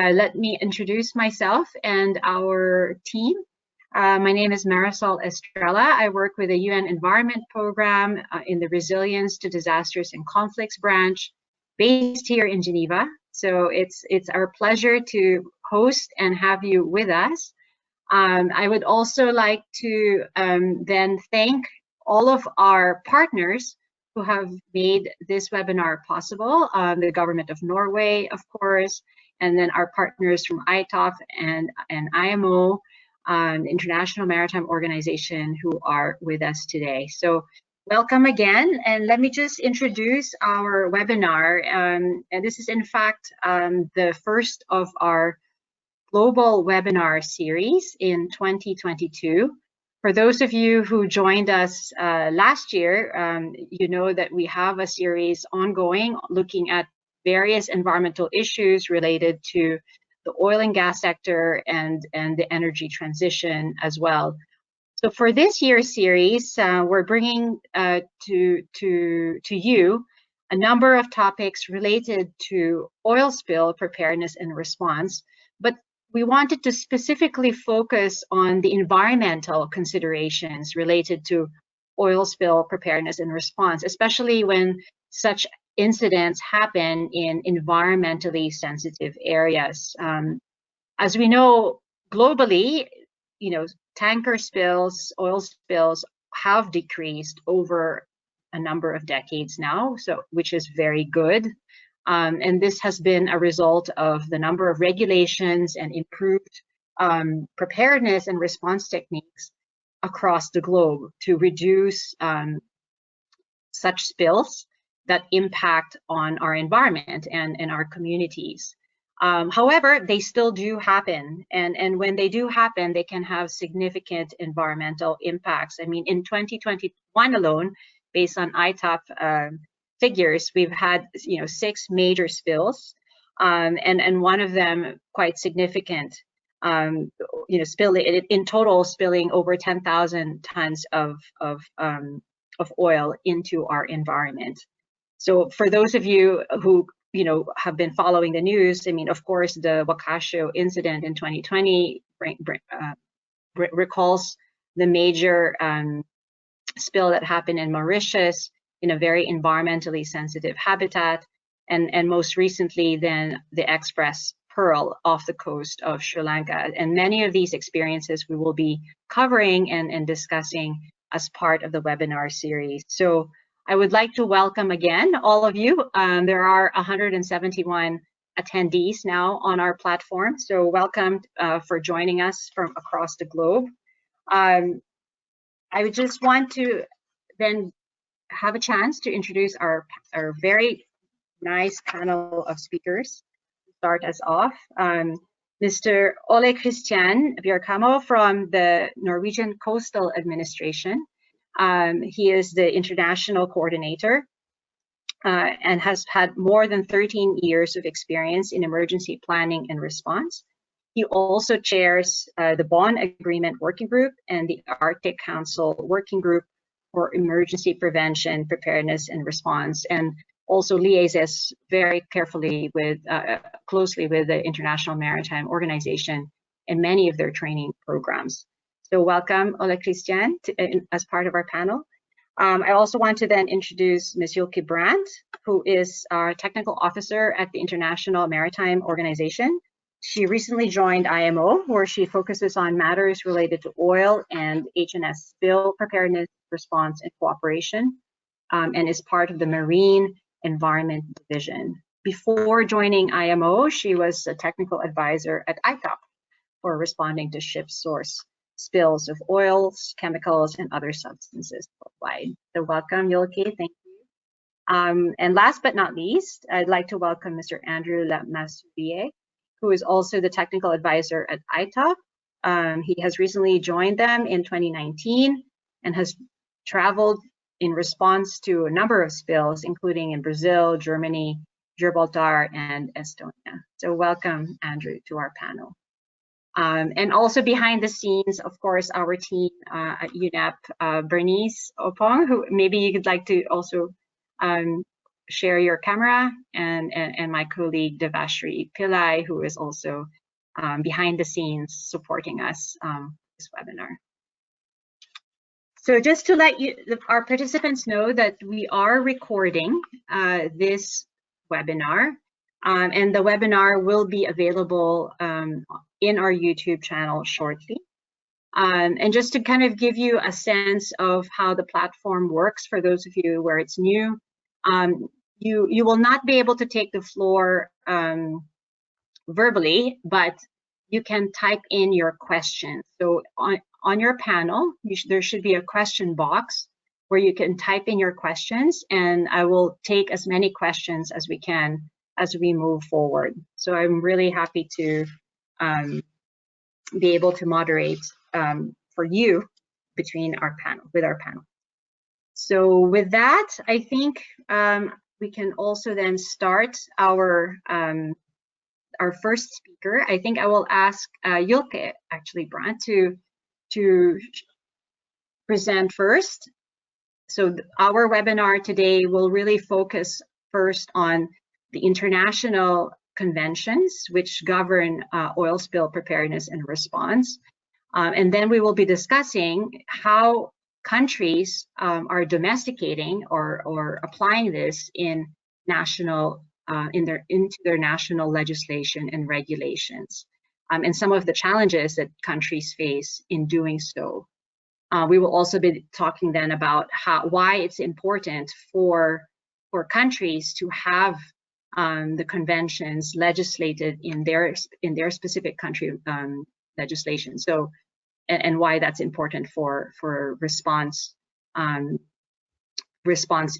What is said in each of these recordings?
Let me introduce myself and our team. My name is Marisol Estrella. I work with the UN Environment Program in the Resilience to Disasters and Conflicts branch, based here in Geneva. So it's our pleasure to host and have you with us. I would also like to then thank all of our partners who have made this webinar possible. The government of Norway, of course, and then our partners from ITOPF and IMO, the International Maritime Organization, who are with us today. So welcome again, and let me just introduce our webinar. And this is in fact the first of our global webinar series in 2022. For those of you who joined us last year, you know that we have a series ongoing looking at various environmental issues related to the oil and gas sector and the energy transition as well. So for this year's series, we're bringing to you a number of topics related to oil spill preparedness and response, but we wanted to specifically focus on the environmental considerations related to oil spill preparedness and response, especially when such incidents happen in environmentally sensitive areas. As we know, globally, tanker spills, oil spills have decreased over a number of decades now, which is very good. And this has been a result of the number of regulations and improved preparedness and response techniques across the globe to reduce such spills that impact on our environment and our communities. However, they still do happen, and when they do happen, they can have significant environmental impacts. I mean, in 2021 alone, based on ITOPF figures, we've had 6 major spills, and one of them quite significant. In total spilling over 10,000 tons of oil into our environment. So for those of you who have been following the news, I mean, of course, the Wakasho incident in 2020 recalls the major spill that happened in Mauritius in a very environmentally sensitive habitat, and most recently then the Express Pearl off the coast of Sri Lanka. And many of these experiences we will be covering and discussing as part of the webinar series. So I would like to welcome again all of you. There are 171 attendees now on our platform, so welcome for joining us from across the globe. I would just want to then have a chance to introduce our very nice panel of speakers. Start us off. Mr. Kristian Bjerkemo from the Norwegian Coastal Administration. He is the international coordinator and has had more than 13 years of experience in emergency planning and response. He also chairs the Bonn Agreement Working Group and the Arctic Council Working Group for Emergency Prevention, Preparedness and Response, and also liaises very carefully with, closely with the International Maritime Organization in many of their training programs. So welcome, Kristian, as part of our panel. I also want to then introduce Ms. Julke Brandt, who is our technical officer at the International Maritime Organization. She recently joined IMO, where she focuses on matters related to oil and H&S spill preparedness, response, and cooperation, and is part of the Marine Environment Division. Before joining IMO, she was a technical advisor at ITOPF for responding to ship source spills of oils, chemicals, and other substances worldwide. So welcome, Julke, thank you. And last but not least, I'd like to welcome Mr. Andrew Masurier, who is also the technical advisor at ITOPF. He has recently joined them in 2019 and has traveled in response to a number of spills, including in Brazil, Germany, Gibraltar, and Estonia. So welcome, Andrew, to our panel. And also behind the scenes, of course, our team at UNEP, Bernice Opong, who maybe you could like to also share your camera, and my colleague Devashri Pillai, who is also behind the scenes supporting us this webinar. So just to let our participants know that we are recording this webinar, and the webinar will be available in our YouTube channel shortly. And just to kind of give you a sense of how the platform works for those of you where it's new, you will not be able to take the floor verbally, but you can type in your questions. So on your panel, there should be a question box where you can type in your questions, and I will take as many questions as we can as we move forward. So I'm really happy to be able to moderate for you between our panel, with our panel. So with that, I think we can also then start our first speaker. I think I will ask Julke, actually, Brandt, to present first. So our webinar today will really focus first on the international conventions which govern oil spill preparedness and response. And then we will be discussing how countries are domesticating or applying this in national into their national legislation and regulations, and some of the challenges that countries face in doing so. We will also be talking then about why it's important for countries to have the conventions legislated in their specific country legislation. So, and why that's important for response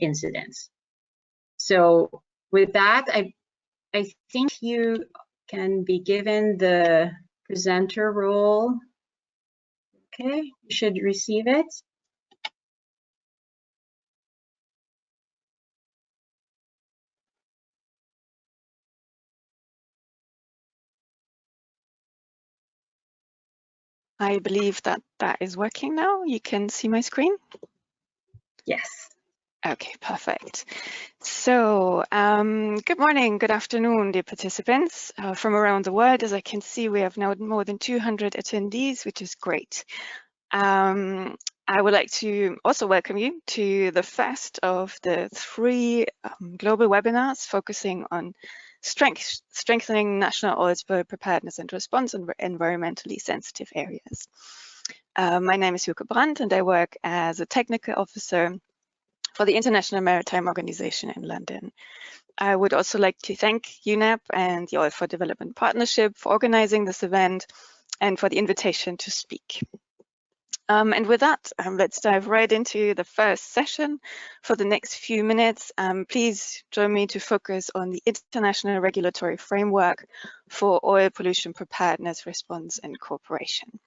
incidents. So with that, I think you can be given the presenter role. Okay, you should receive it. I believe that is working now. You can see my screen? Yes. Okay, perfect. So good morning, good afternoon, dear participants from around the world. As I can see, we have now more than 200 attendees, which is great. I would like to also welcome you to the first of the 3 global webinars focusing on strengthening national oil spill preparedness and response in environmentally sensitive areas. My name is Julke Brandt, and I work as a technical officer for the International Maritime Organization in London. I would also like to thank UNEP and the Oil for Development Partnership for organizing this event and for the invitation to speak. And with that, let's dive right into the first session. For the next few minutes, please join me to focus on the international regulatory framework for oil pollution preparedness, response, and cooperation.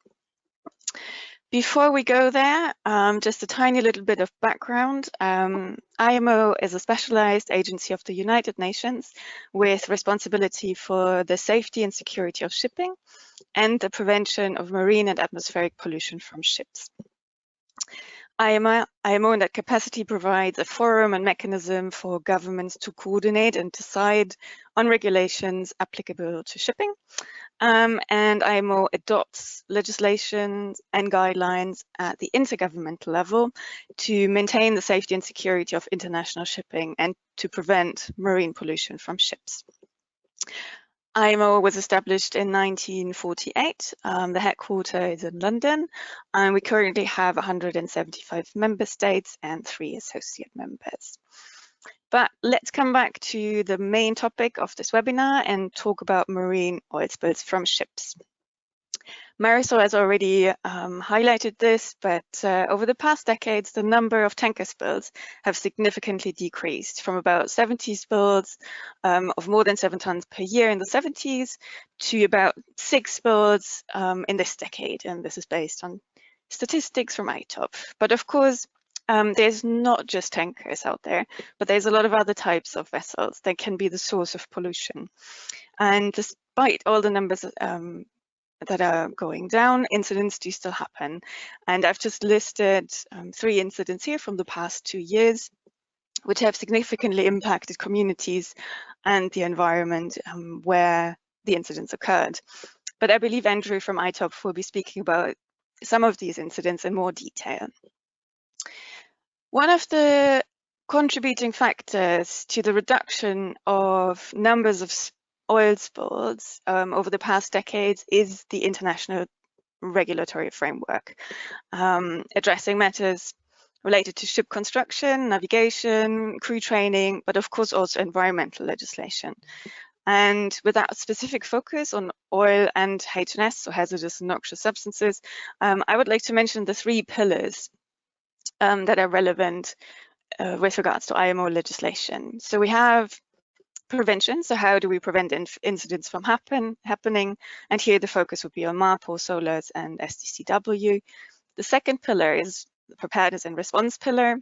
Before we go there, just a tiny little bit of background. IMO is a specialized agency of the United Nations with responsibility for the safety and security of shipping and the prevention of marine and atmospheric pollution from ships. IMO in that capacity provides a forum and mechanism for governments to coordinate and decide on regulations applicable to shipping. And IMO adopts legislation and guidelines at the intergovernmental level to maintain the safety and security of international shipping and to prevent marine pollution from ships. IMO was established in 1948. The headquarters is in London, and we currently have 175 member states and 3 associate members. But let's come back to the main topic of this webinar and talk about marine oil spills from ships. Marisol has already highlighted this, but over the past decades, the number of tanker spills have significantly decreased from about 70 spills of more than 7 tons per year in the 70s to about 6 spills in this decade. And this is based on statistics from ITOPF. But of course, there's not just tankers out there, but there's a lot of other types of vessels that can be the source of pollution. And despite all the numbers that are going down, incidents do still happen. And I've just listed 3 incidents here from the past 2 years. which have significantly impacted communities and the environment where the incidents occurred. But I believe Andrew from ITOPF will be speaking about some of these incidents in more detail. One of the contributing factors to the reduction of numbers of oil spills over the past decades is the international regulatory framework, addressing matters related to ship construction, navigation, crew training, but of course also environmental legislation. And with that specific focus on oil and HNS, so hazardous and noxious substances, I would like to mention the 3 pillars that are relevant with regards to IMO legislation. So we have prevention, so how do we prevent incidents from happening? And here the focus would be on MARPO, SOLAS, and SDCW. The second pillar is the preparedness and response pillar.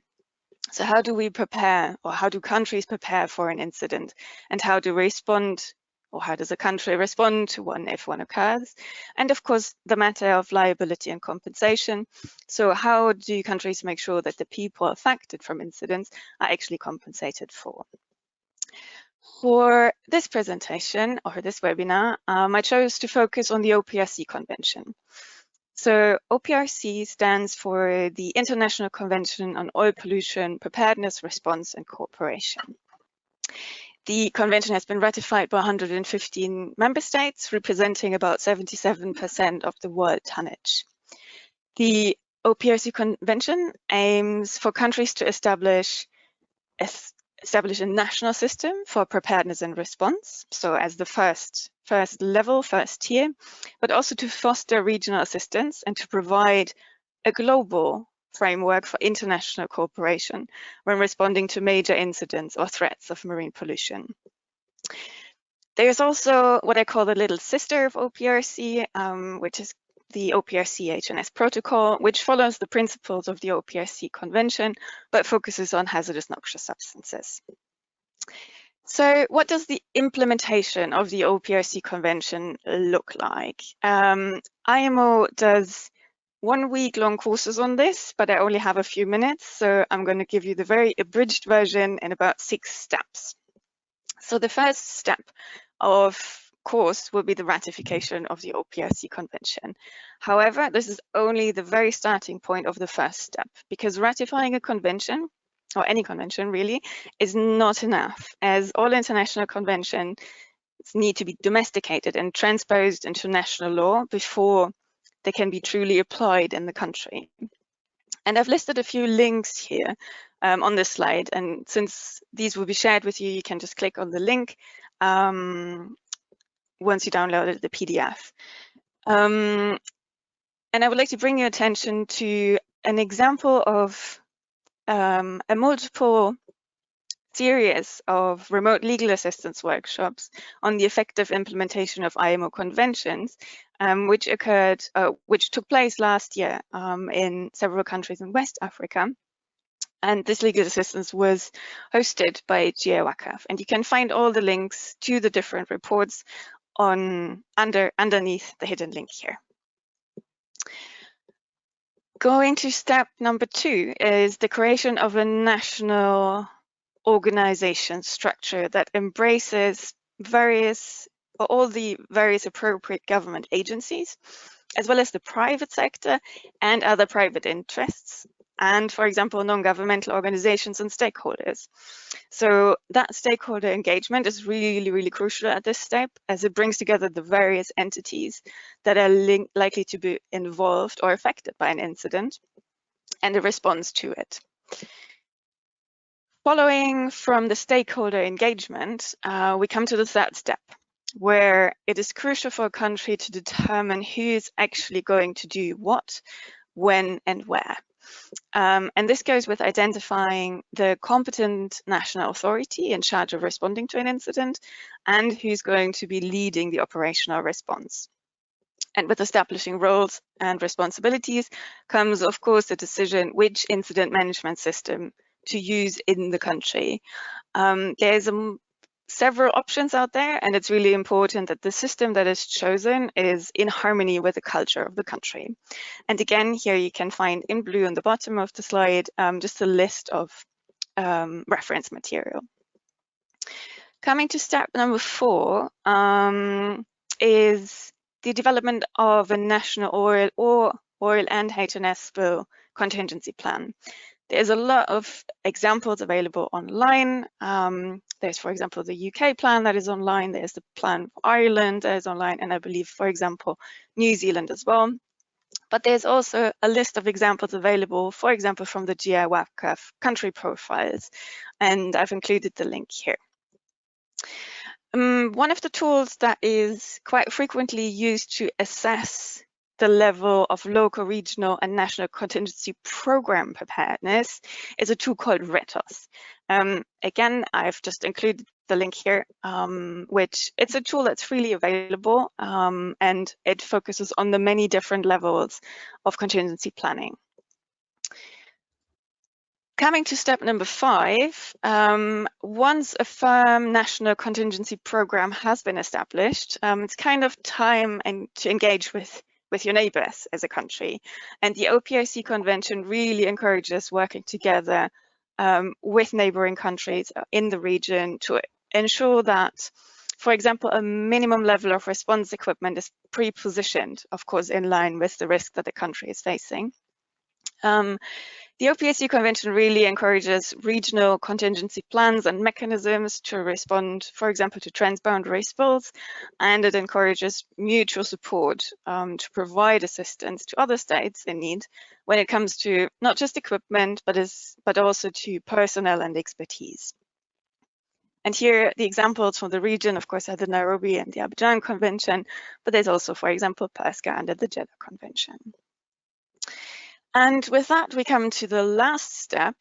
So how do we prepare, or how do countries prepare for an incident, and how do we respond, or how does a country respond to one if one occurs? And of course, the matter of liability and compensation. So how do countries make sure that the people affected from incidents are actually compensated for? For this presentation, or this webinar, I chose to focus on the OPRC Convention. So OPRC stands for the International Convention on Oil Pollution, Preparedness, Response and Cooperation. The convention has been ratified by 115 member states, representing about 77% of the world tonnage. The OPRC Convention aims for countries to establish a national system for preparedness and response, so as the first level, first tier, but also to foster regional assistance and to provide a global framework for international cooperation when responding to major incidents or threats of marine pollution. There's also what I call the little sister of OPRC, which is the OPRC HNS protocol, which follows the principles of the OPRC Convention, but focuses on hazardous noxious substances. So what does the implementation of the OPRC Convention look like? IMO does 1 week-long courses on this, but I only have a few minutes, so I'm going to give you the very abridged version in about 6 steps. So the first step of course will be the ratification of the OPRC Convention. However, this is only the very starting point of the first step, because ratifying a convention, or any convention really, is not enough, as all international conventions need to be domesticated and transposed into national law before they can be truly applied in the country. And I've listed a few links here on this slide, and since these will be shared with you, you can just click on the link once you downloaded the PDF. And I would like to bring your attention to an example of a multiple series of remote legal assistance workshops on the effective implementation of IMO conventions, which took place last year in several countries in West Africa. And this legal assistance was hosted by GNEOG, and you can find all the links to the different reports underneath the hidden link here. Going to step number 2 is the creation of a national organization structure that embraces all the various appropriate government agencies, as well as the private sector and other private interests, and, for example, non-governmental organizations and stakeholders. So that stakeholder engagement is really, really crucial at this step, as it brings together the various entities that are likely to be involved or affected by an incident and the response to it. Following from the stakeholder engagement, we come to the third step, where it is crucial for a country to determine who is actually going to do what, when, and where. And this goes with identifying the competent national authority in charge of responding to an incident and who's going to be leading the operational response. And with establishing roles and responsibilities comes, of course, the decision which incident management system to use in the country. There's several options out there, and it's really important that the system that is chosen is in harmony with the culture of the country. And again, here you can find in blue on the bottom of the slide just a list of reference material. Coming to step number 4 is the development of a national oil and H&S spill contingency plan. There's a lot of examples available online. There's, for example, the UK plan that is online. There's the plan for Ireland that is online, and I believe, for example, New Zealand as well. But there's also a list of examples available, for example, from the GNEOG country profiles, and I've included the link here. One of the tools that is quite frequently used to assess the level of local, regional, and national contingency program preparedness is a tool called RETOS. Again, I've just included the link here, which it's a tool that's freely available, and it focuses on the many different levels of contingency planning. Coming to step number 5, once a firm national contingency program has been established, it's kind of time to engage with your neighbors as a country. And the OPRC Convention really encourages working together with neighboring countries in the region to ensure that, for example, a minimum level of response equipment is pre-positioned, of course, in line with the risk that the country is facing. The OPRC Convention really encourages regional contingency plans and mechanisms to respond, for example, to transboundary spills, and it encourages mutual support to provide assistance to other states in need when it comes to not just equipment, but also to personnel and expertise. And here, the examples from the region, of course, are the Nairobi and the Abidjan Convention, but there's also, for example, PERSCA under the Jeddah Convention. And with that, we come to the last step,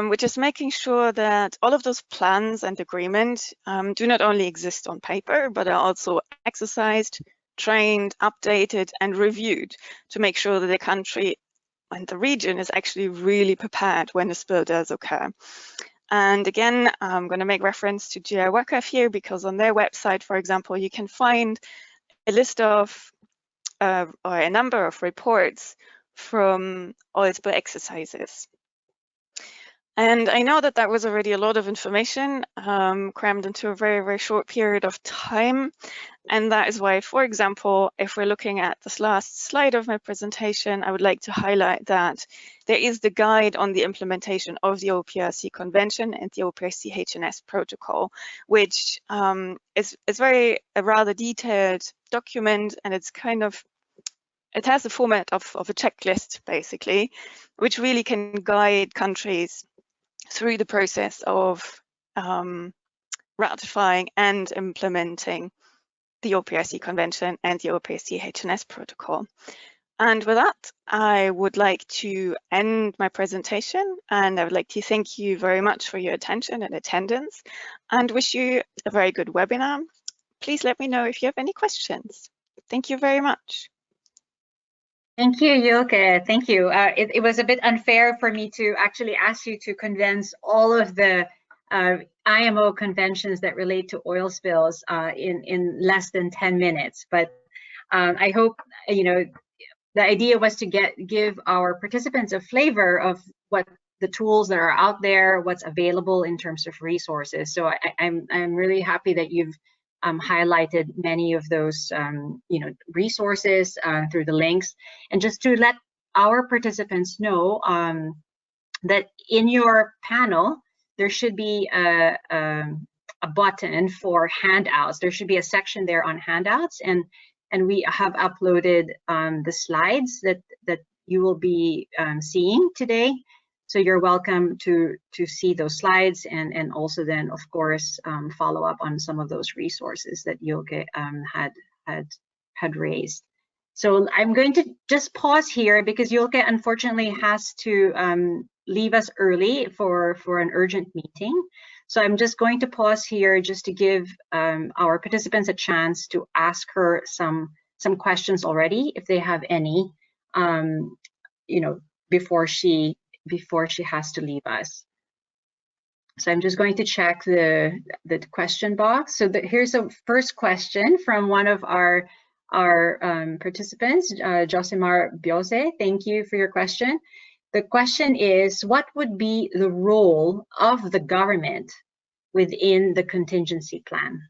which is making sure that all of those plans and agreements do not only exist on paper, but are also exercised, trained, updated, and reviewed to make sure that the country and the region is actually really prepared when a spill does occur. And again, I'm going to make reference to GNEOG here, because on their website, for example, you can find a list of or a number of reports from oil spill exercises. And I know that that was already a lot of information crammed into a very, very short period of time. And that is why, for example, if we're looking at this last slide of my presentation, I would like to highlight that there is the guide on the implementation of the OPRC Convention and the OPRC H&S protocol, which is a rather detailed document, and it's kind of, it has the format of a checklist, basically, which really can guide countries through the process of ratifying and implementing the OPRC Convention and the OPRC H&S protocol. And with that, I would like to end my presentation, and I would like to thank you very much for your attention and attendance, and wish you a very good webinar. Please let me know if you have any questions. Thank you very much. Thank you, Julke. Thank you. It was a bit unfair for me to actually ask you to condense all of the IMO conventions that relate to oil spills in less than 10 minutes. But I hope, you know, the idea was to give our participants a flavor of what the tools that are out there, what's available in terms of resources. So I'm really happy that you've highlighted many of those resources through the links. And just to let our participants know that in your panel there should be a button for handouts. There should be a section there on handouts, and we have uploaded the slides that you will be seeing today. So you're welcome to see those slides, and also then, of course, follow up on some of those resources that Julke had raised. So I'm going to just pause here because Julke unfortunately has to leave us early for an urgent meeting. So I'm just going to pause here just to give our participants a chance to ask her some questions already, if they have any, before she has to leave us. So I'm just going to check the question box. So here's a first question from one of our participants, Josimar Biose. Thank you for your question. The question is, what would be the role of the government within the contingency plan?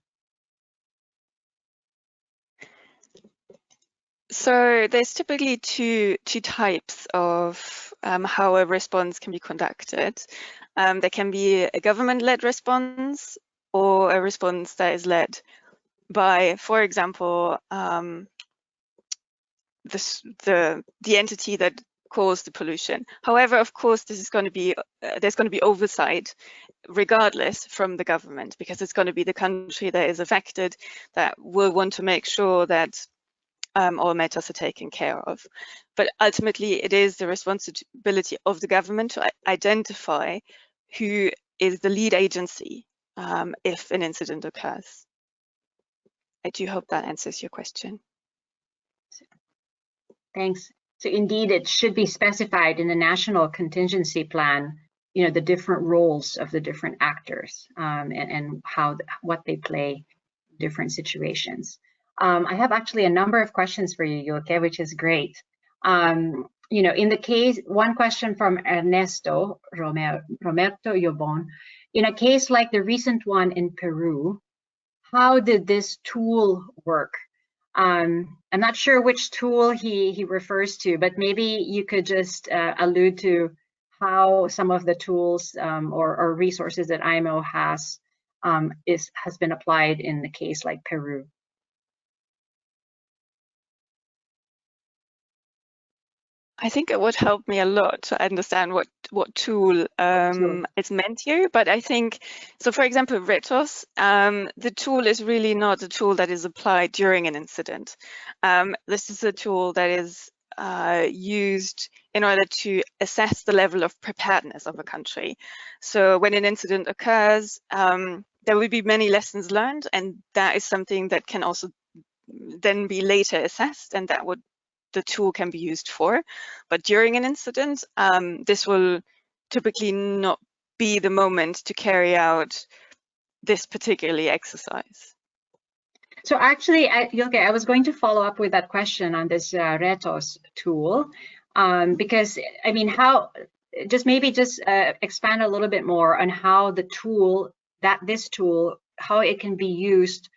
So there's typically two types of how a response can be conducted. There can be a government-led response or a response that is led by, for example, the entity that caused the pollution. However, of course, this is going to be there's going to be oversight regardless from the government, because it's going to be the country that is affected that will want to make sure that all matters are taken care of. But ultimately, it is the responsibility of the government to identify who is the lead agency if an incident occurs. I do hope that answers your question. Thanks. So indeed, it should be specified in the national contingency plan, you know, the different roles of the different actors and what they play in different situations. I have actually a number of questions for you, Julke, which is great. You know, in the case, one question from Ernesto Roberto Yobon, in a case like the recent one in Peru, how did this tool work? I'm not sure which tool he refers to, but maybe you could just allude to how some of the tools or resources that IMO has been applied in the case like Peru. I think it would help me a lot to understand what tool is meant here. But I think, so for example, RETOS, the tool is really not a tool that is applied during an incident. This is a tool that is used in order to assess the level of preparedness of a country. So when an incident occurs, there will be many lessons learned, and that is something that can also then be later assessed, and that would the tool can be used for. But during an incident, this will typically not be the moment to carry out this particular exercise. So actually, Julke, I was going to follow up with that question on this RETOS tool, because I mean, maybe expand a little bit more on how the tool, how it can be used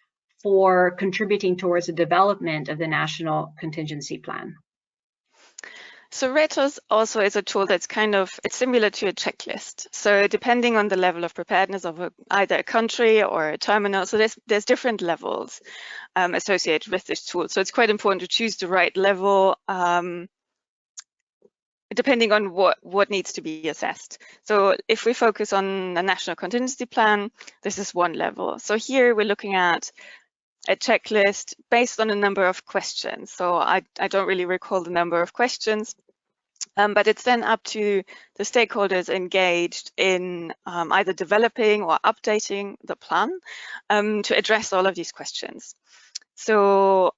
for contributing towards the development of the national contingency plan. So RETOS also is a tool that's it's similar to a checklist. So depending on the level of preparedness of either a country or a terminal, so there's different levels associated with this tool. So it's quite important to choose the right level depending on what needs to be assessed. So if we focus on a national contingency plan, this is one level. So here we're looking at a checklist based on a number of questions. So I don't really recall the number of questions, but it's then up to the stakeholders engaged in either developing or updating the plan to address all of these questions. So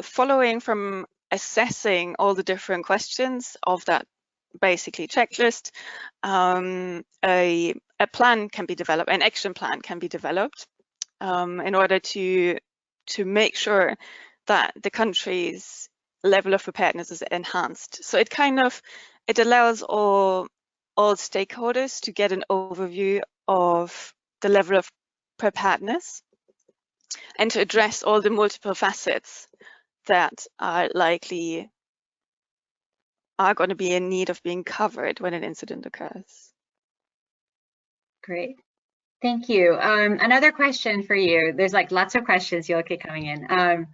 following from assessing all the different questions of that basically checklist, a plan can be developed, an action plan can be developed in order to make sure that the country's level of preparedness is enhanced. So it allows all stakeholders to get an overview of the level of preparedness and to address all the multiple facets that are going to be in need of being covered when an incident occurs. Great. Thank you. Another question for you. There's like lots of questions, Julke, coming in.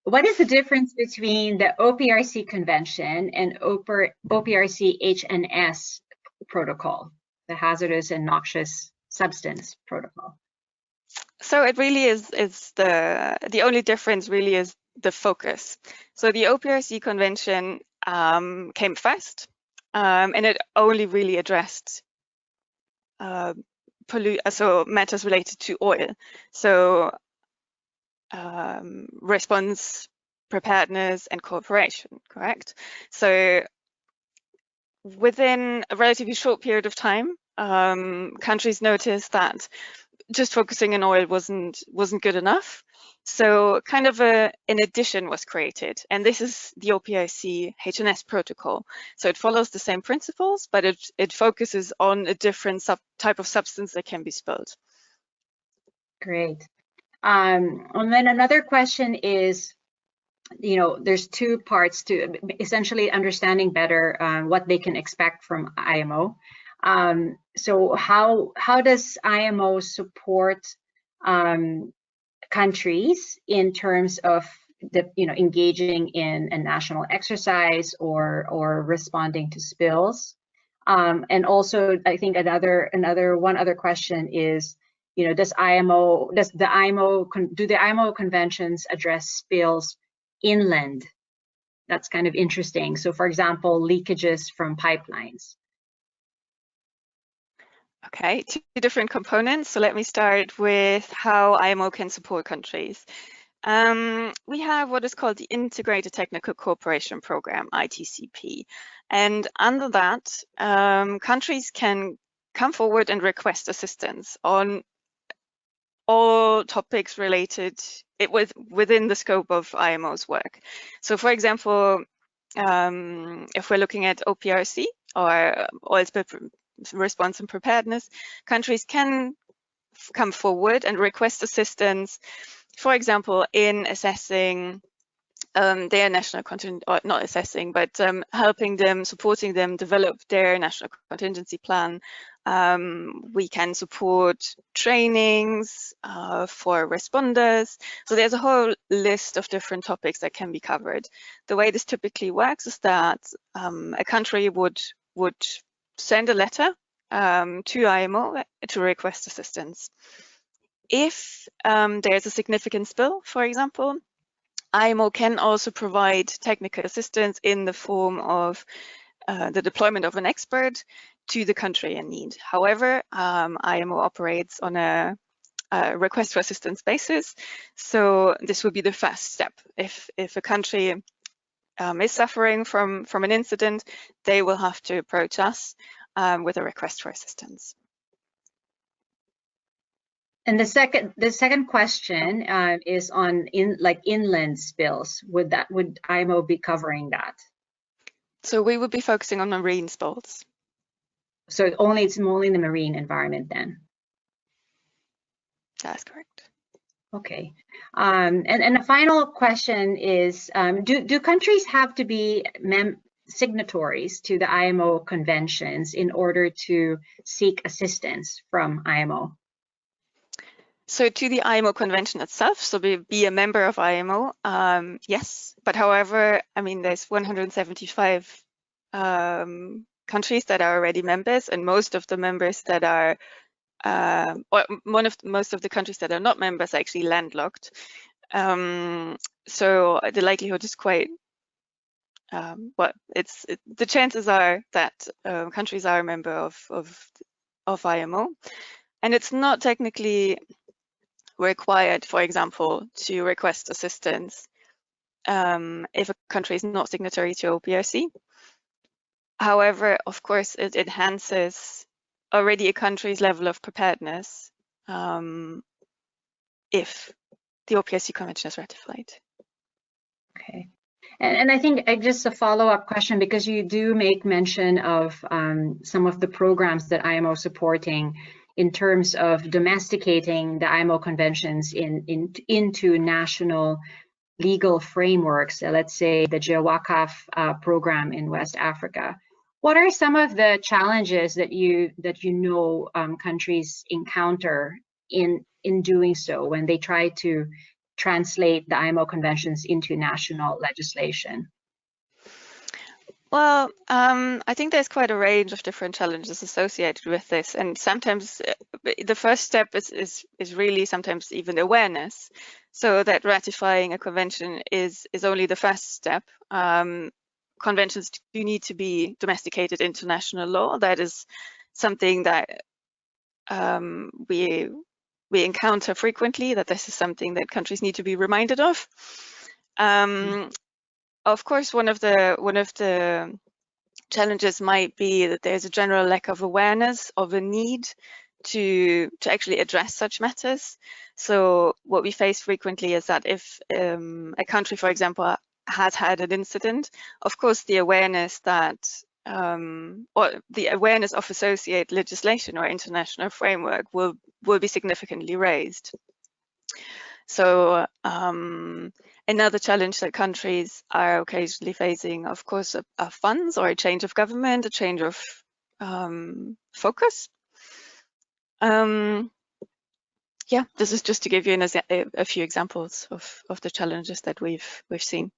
What is the difference between the OPRC Convention and OPRC HNS protocol, the hazardous and noxious substance protocol? So it really is the only difference really is the focus. So the OPRC Convention came first, and it only really addressed so matters related to oil. So response, preparedness, and cooperation, correct? So within a relatively short period of time, countries noticed that just focusing on oil wasn't good enough. So kind of an addition was created, and this is the OPRC HNS protocol. So it follows the same principles, but it focuses on a different type of substance that can be spilled. Great. And then another question is, there's two parts to essentially understanding better what they can expect from IMO. So how does IMO support countries in terms of engaging in a national exercise or responding to spills? And also, I think one other question is, do the IMO conventions address spills inland? That's kind of interesting. So, for example, leakages from pipelines. Okay, two different components. So let me start with how IMO can support countries. We have what is called the Integrated Technical Cooperation Program, ITCP. And under that, countries can come forward and request assistance on all topics related within the scope of IMO's work. So for example, if we're looking at OPRC or oil spill response and preparedness, countries can come forward and request assistance, for example, in assessing their national contingent, or not assessing, but helping them, supporting them develop their national contingency plan. We can support trainings for responders. So there's a whole list of different topics that can be covered. The way this typically works is that a country would send a letter to IMO to request assistance. If there's a significant spill, for example, IMO can also provide technical assistance in the form of the deployment of an expert to the country in need. However, IMO operates on a request for assistance basis, so this would be the first step. If a country is suffering from an incident, they will have to approach us with a request for assistance. And the second question is on inland spills. Would IMO be covering that? So we would be focusing on marine spills. So it's only in the marine environment then? That's correct. Okay. And the final question is, do countries have to be signatories to the IMO conventions in order to seek assistance from IMO? So to the IMO convention itself, so be a member of IMO, yes. But however, I mean, there's 175 countries that are already members, and most of the members that are, most of the countries that are not members are actually landlocked. So the likelihood is quite, the chances are that countries are a member of IMO, and it's not technically required, for example, to request assistance if a country is not signatory to OPRC. However, of course, it enhances already a country's level of preparedness if the OPRC Convention is ratified. Okay. And I think just a follow-up question, because you do make mention of some of the programs that IMO is supporting in terms of domesticating the IMO conventions into national legal frameworks. So let's say the GNEOG program in West Africa. What are some of the challenges that countries encounter in doing so when they try to translate the IMO conventions into national legislation? Well, I think there's quite a range of different challenges associated with this, and sometimes the first step is really sometimes even awareness, so that ratifying a convention is only the first step. Conventions do need to be domesticated into national law. That is something that we encounter frequently, that this is something that countries need to be reminded of. Of course, one of the challenges might be that there's a general lack of awareness of a need to actually address such matters. So what we face frequently is that if a country, for example, has had an incident, of course the awareness that or the awareness of associate legislation or international framework will be significantly raised. So another challenge that countries are occasionally facing, of course, are funds or a change of government, a change of focus. Yeah, this is just to give you a few examples of the challenges that we've seen.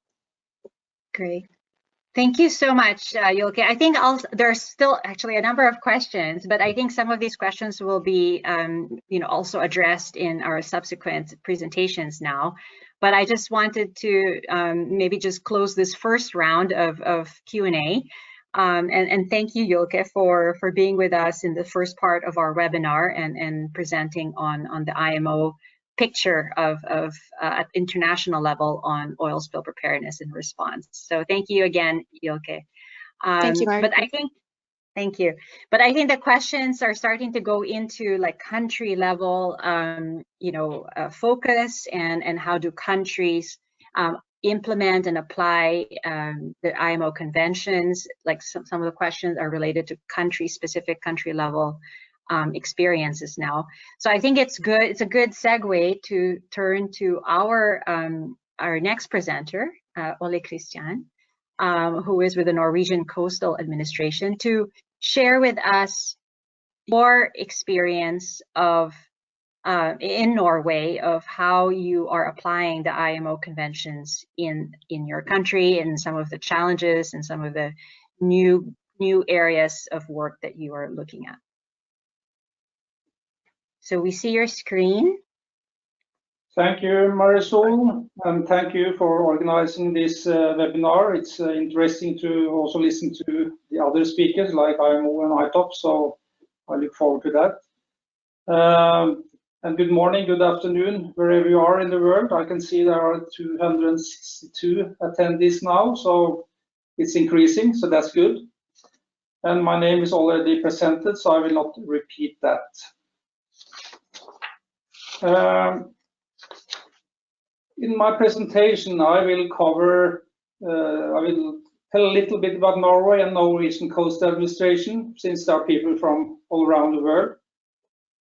Great. Thank you so much, Julke. I think there's still actually a number of questions, but I think some of these questions will be also addressed in our subsequent presentations now. But I just wanted to maybe just close this first round of Q&A. And thank you, Julke, for being with us in the first part of our webinar and presenting on the IMO picture of at international level on oil spill preparedness and response. So thank you again, Julke. Thank you, Mary. Thank you. But I think the questions are starting to go into like country level, focus and how do countries implement and apply the IMO conventions. Like some of the questions are related to country-specific, country level experiences now. So I think it's good. It's a good segue to turn to our next presenter, Ole Kristian, who is with the Norwegian Coastal Administration, to share with us your experience of in Norway of how you are applying the IMO conventions in your country and some of the challenges and some of the new areas of work that you are looking at. So we see your screen. Thank you, Marisol, and thank you for organizing this webinar. It's interesting to also listen to the other speakers like IMO and ITOPF, so I look forward to that. And good morning, good afternoon, wherever you are in the world. I can see there are 262 attendees now, so it's increasing, so that's good. And my name is already presented, so I will not repeat that. In my presentation, I will cover, I will tell a little bit about Norway and Norwegian Coastal Administration, since there are people from all around the world.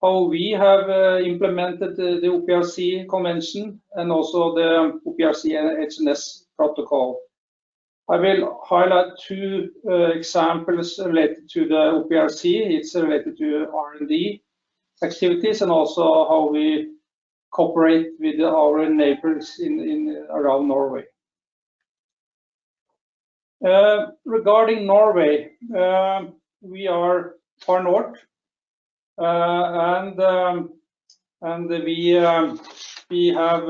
How we have implemented the OPRC Convention and also the OPRC and HNS protocol. I will highlight two examples related to the OPRC. It's related to R&D activities and also how we cooperate with our neighbors around Norway. Regarding Norway, we are far north, and we have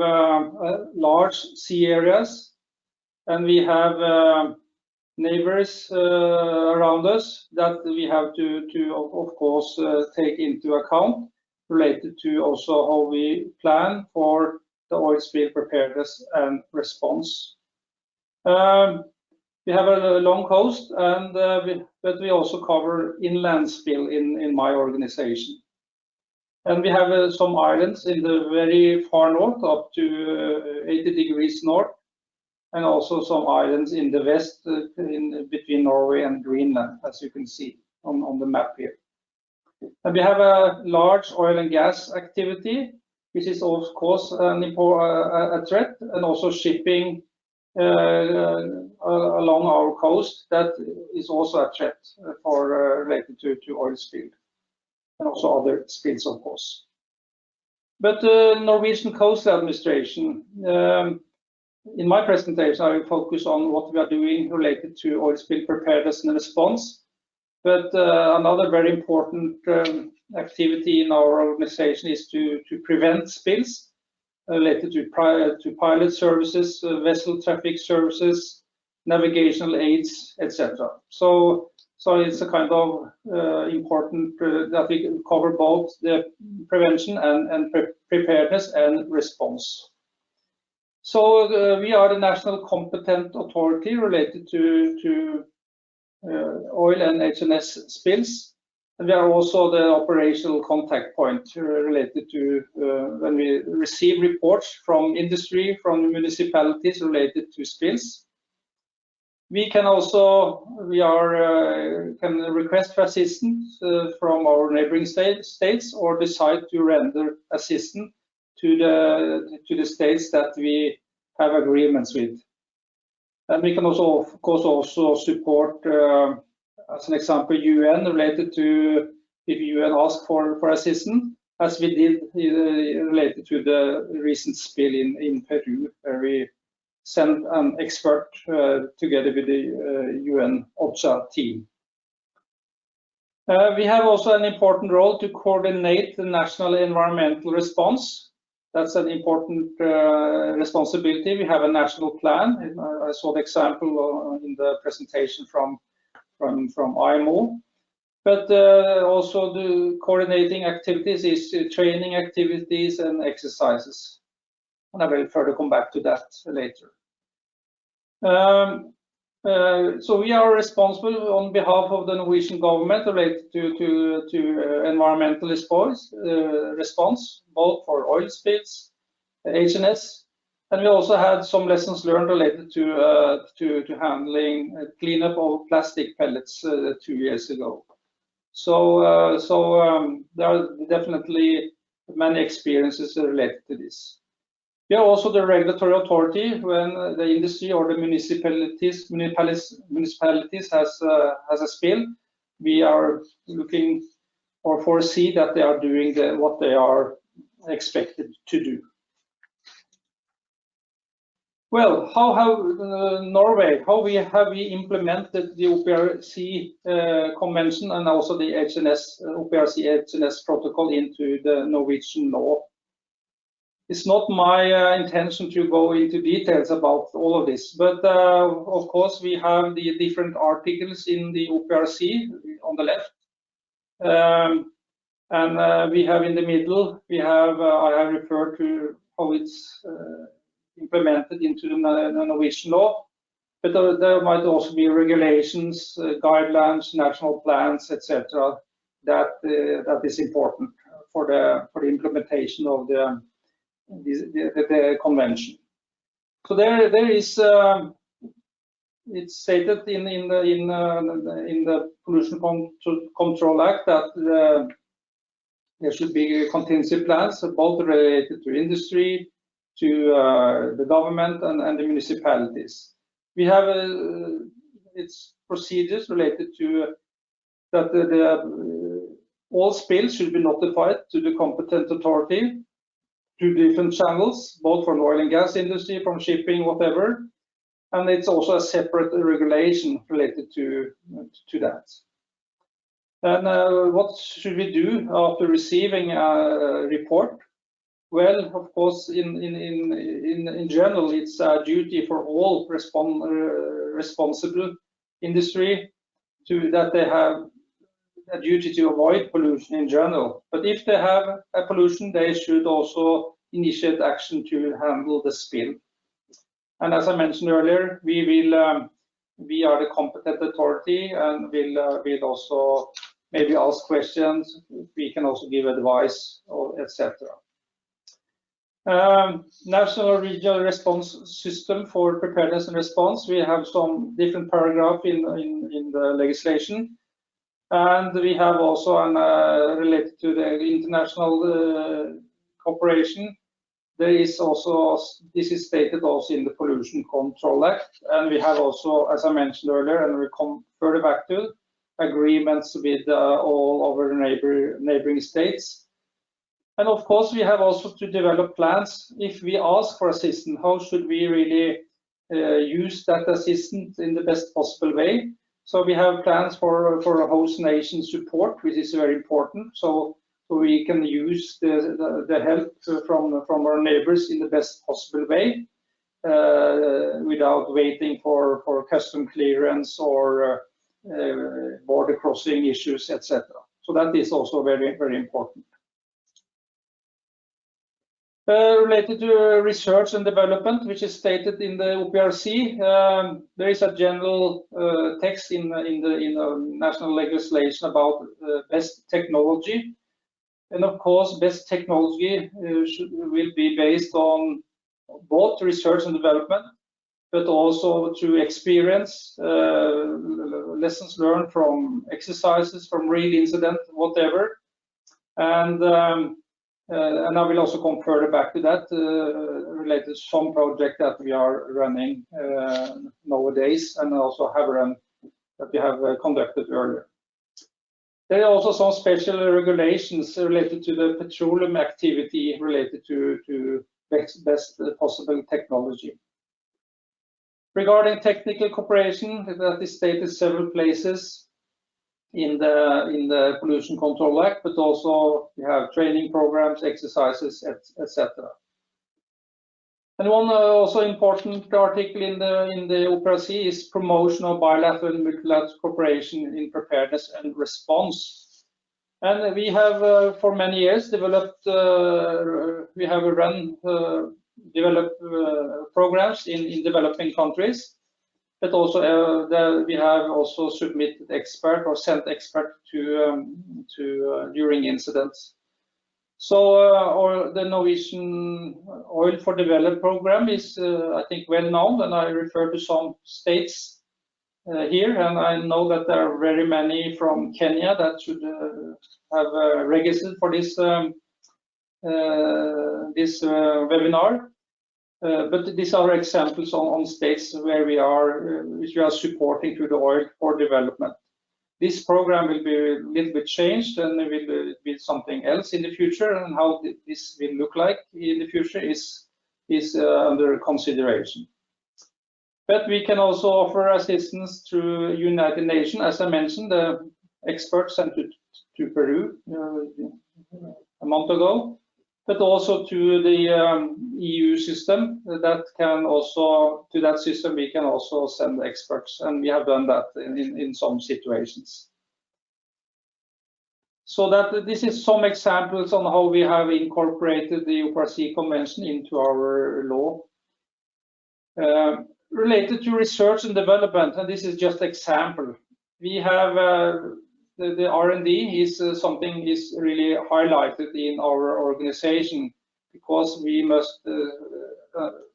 large sea areas, and we have neighbors around us that we have to of course take into account, related to also how we plan for the oil spill preparedness and response. We have a long coast, and but we also cover inland spill in my organization. And we have some islands in the very far north, up to 80 degrees north, and also some islands in the west, between Norway and Greenland, as you can see on the map here. And we have a large oil and gas activity, which is of course a threat, and also shipping along our coast that is also a threat for related to oil spill, and also other spills, of course. But Norwegian Coastal Administration, in my presentation, I will focus on what we are doing related to oil spill preparedness and response. But another very important activity in our organization is to prevent spills related to pilot services, vessel traffic services, navigational aids, etc. So it's a kind of important that we can cover both the prevention and preparedness and response. So we are the national competent authority related to oil and HNS spills, And we are also the operational contact point related to when we receive reports from industry, from the municipalities related to spills. We can also can request for assistance from our neighboring states, or decide to render assistance to the states that we have agreements with. And we can also, of course, also support, as an example, UN related to if UN asks for assistance, as we did related to the recent spill in Peru, where we sent an expert together with the UN OPRC team. We have also an important role to coordinate the national environmental response. That's an important responsibility. We have a national plan. I saw the example in the presentation from IMO. But also the coordinating activities is training activities and exercises. And I will further come back to that later. So we are responsible on behalf of the Norwegian government related to environmental response, both for oil spills, HNS, and we also had some lessons learned related to handling cleanup of plastic pellets 2 years ago. So there are definitely many experiences related to this. We are also the regulatory authority when the industry or the municipalities has a spill. We are looking or foresee that they are doing what they are expected to do. Well, how have Norway, have we implemented the OPRC Convention and also the OPRC HNS protocol into the Norwegian law? It's not my intention to go into details about all of this, but of course we have the different articles in the OPRC on the left, and we have in the middle, we have I have referred to how it's implemented into the Norwegian law, but there might also be regulations, guidelines, national plans, etc. that is important for the implementation of the convention. So there is it's stated in the Pollution Control Act that there should be contingency plans, both related to industry, to the government and the municipalities. We have its procedures related to that all spills should be notified to the competent authority through different channels, both from oil and gas industry, from shipping, whatever. And it's also a separate regulation related to that. And what should we do after receiving a report? Well, of course, in general, it's a duty for all responsible industry that they have a duty to avoid pollution in general. But if they have a pollution, they should also initiate action to handle the spill. And as I mentioned earlier, we are the competent authority, and we'll also maybe ask questions. We can also give advice, etc. National regional response system for preparedness and response. We have some different paragraphs in the legislation. And we have also related to the international cooperation. There is also, this is stated also in the Pollution Control Act, and we have also, as I mentioned earlier, and we'll come further back to, agreements with all of our neighboring states. And of course, we have also to develop plans. If we ask for assistance, how should we really use that assistance in the best possible way? So we have plans for host nation support, which is very important. So we can use the help from our neighbors in the best possible way, without waiting for custom clearance or border crossing issues, etc. So that is also very, very important. Related to research and development, which is stated in the OPRC, there is a general text in the national legislation about best technology. And of course, best technology will be based on both research and development, but also through experience, lessons learned from exercises, from real incident, whatever. And I will also come further back to that related to some project that we are running nowadays, and also have run that we have conducted earlier. There are also some special regulations related to the petroleum activity related to best possible technology. Regarding technical cooperation, that is stated several places in the Pollution Control Act, but also we have training programs, exercises, etc. And one also important article in the OPRC is promotion of bilateral and multilateral cooperation in preparedness and response. And we have for many years developed, we have developed programs in developing countries. But also we have also submitted expert or sent expert to during incidents. So the Norwegian Oil for Development program is I think well known, and I refer to some states here, and I know that there are very many from Kenya that should have registered for this this webinar. But these are examples on states where we are, which we are supporting through the Oil for Development. This program will be a little bit changed, and it will be something else in the future. And how this will look like in the future is under consideration. But we can also offer assistance through United Nations, as I mentioned, the experts sent to Peru a month ago. But also to the EU system, that can also, to that system we can also send experts, and we have done that in some situations. So that this is some examples on how we have incorporated the OPRC Convention into our law. Related to research and development, and this is just example, we have the R&D is something is really highlighted in our organization, because we must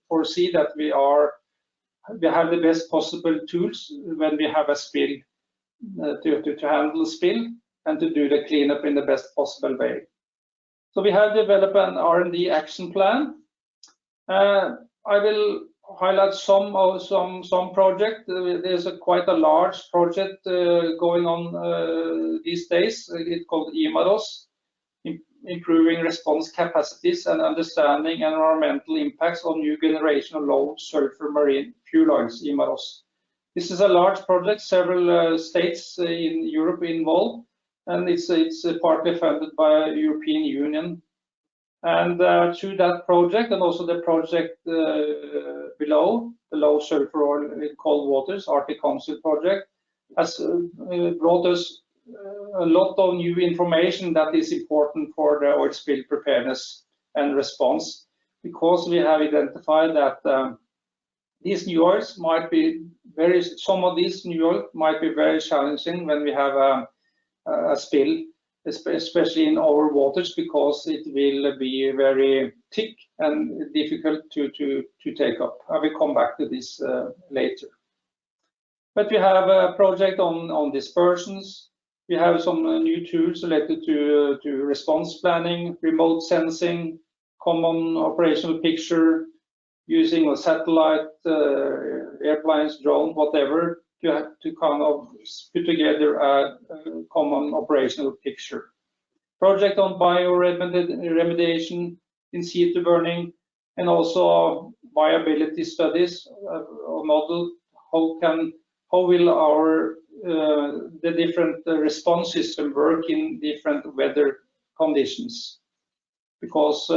foresee that we have the best possible tools when we have a spill to handle spill and to do the cleanup in the best possible way. So we have developed an R&D action plan. I will highlight some project. There's quite a large project going on these days. It's called IMAROS, improving response capacities and understanding environmental impacts on new generation of low sulfur marine fuel oils, IMAROS. This is a large project, several states in Europe involved, and it's partly funded by the European Union. And through that project, and also the project below, the low sulfur oil in cold waters, Arctic Council project, has brought us a lot of new information that is important for the oil spill preparedness and response, because we have identified that these new oils might be some of these new oils might be very challenging when we have a spill, especially in our waters, because it will be very thick and difficult to take up. I will come back to this later. But we have a project on dispersions. We have some new tools related to response planning, remote sensing, common operational picture, using a satellite, airplanes, drone, whatever, to kind of put together a common operational picture. Project on bioremediation, in situ burning, and also viability studies, a model, how will our the different response system work in different weather conditions, because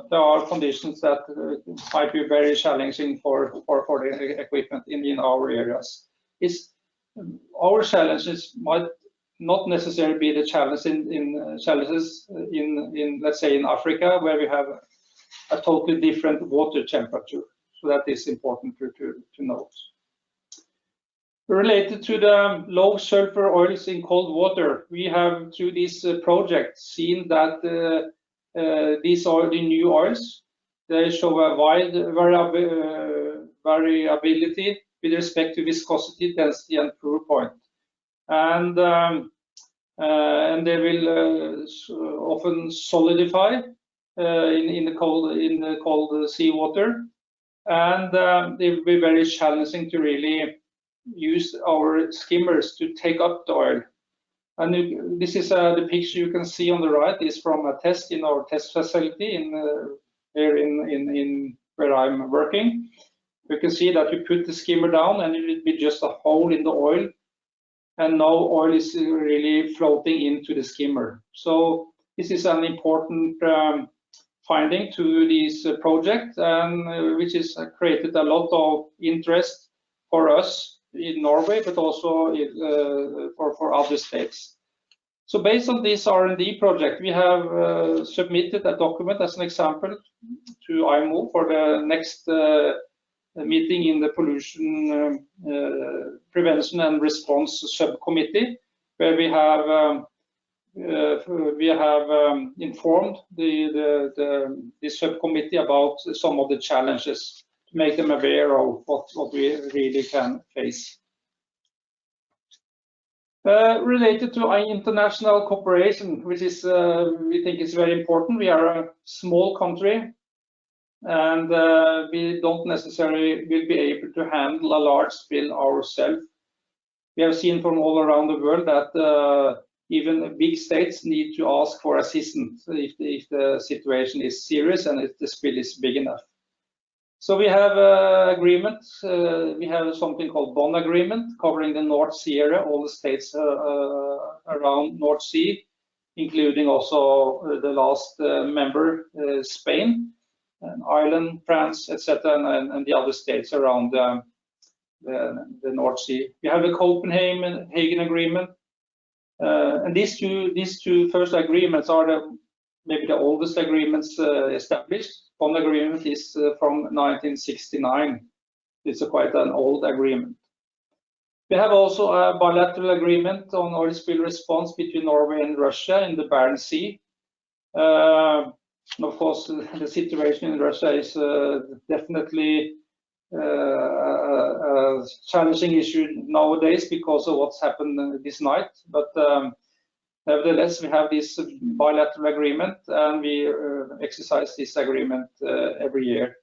there are conditions that might be very challenging for the equipment in our areas. Our challenges might not necessarily be the challenge challenges in let's say in Africa, where we have a totally different water temperature. So that is important to note. Related to the low sulfur oils in cold water, we have through this project seen that these are the new oils. They show a wide variability with respect to viscosity, density, and pour point. And they will often solidify in the cold seawater, and they will be very challenging to really use our skimmers to take up the oil. And this is the picture you can see on the right is from a test in our test facility here in where I'm working. You can see that you put the skimmer down and it will be just a hole in the oil, and no oil is really floating into the skimmer. So this is an important finding to this project, and which has created a lot of interest for us in Norway, but also for other states. So based on this R&D project, we have submitted a document as an example to IMO for the next meeting in the pollution prevention and response subcommittee, where we have informed the subcommittee about some of the challenges to make them aware of what we really can face. Related to international cooperation, which is we think is very important. We are a small country, and we don't necessarily will be able to handle a large spill ourselves. We have seen from all around the world that even big states need to ask for assistance if the situation is serious and if the spill is big enough. So we have agreements. We have something called Bonn Agreement covering the North Sea area, all the states around North Sea, including also the last member, Spain, and Ireland, France, etc., and the other states around the North Sea. We have the Copenhagen Agreement, and these two first agreements are maybe the oldest agreements established. Bonn Agreement is from 1969. It's quite an old agreement. We have also a bilateral agreement on oil spill response between Norway and Russia in the Barents Sea. Of course, the situation in Russia is definitely a challenging issue nowadays because of what's happened this night. But nevertheless, we have this bilateral agreement, and we exercise this agreement every year.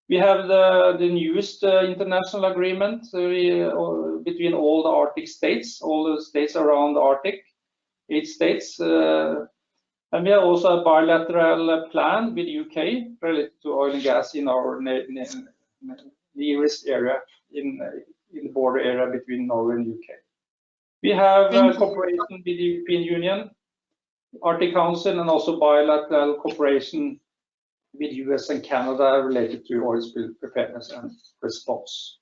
We have the newest international agreement between all the Arctic states, all the states around the Arctic, 8 states. And we have also a bilateral plan with UK related to oil and gas in our nearest area, in the border area between Norway and UK. We have cooperation with the European Union, Arctic Council, and also bilateral cooperation with US and Canada related to oil spill preparedness and response.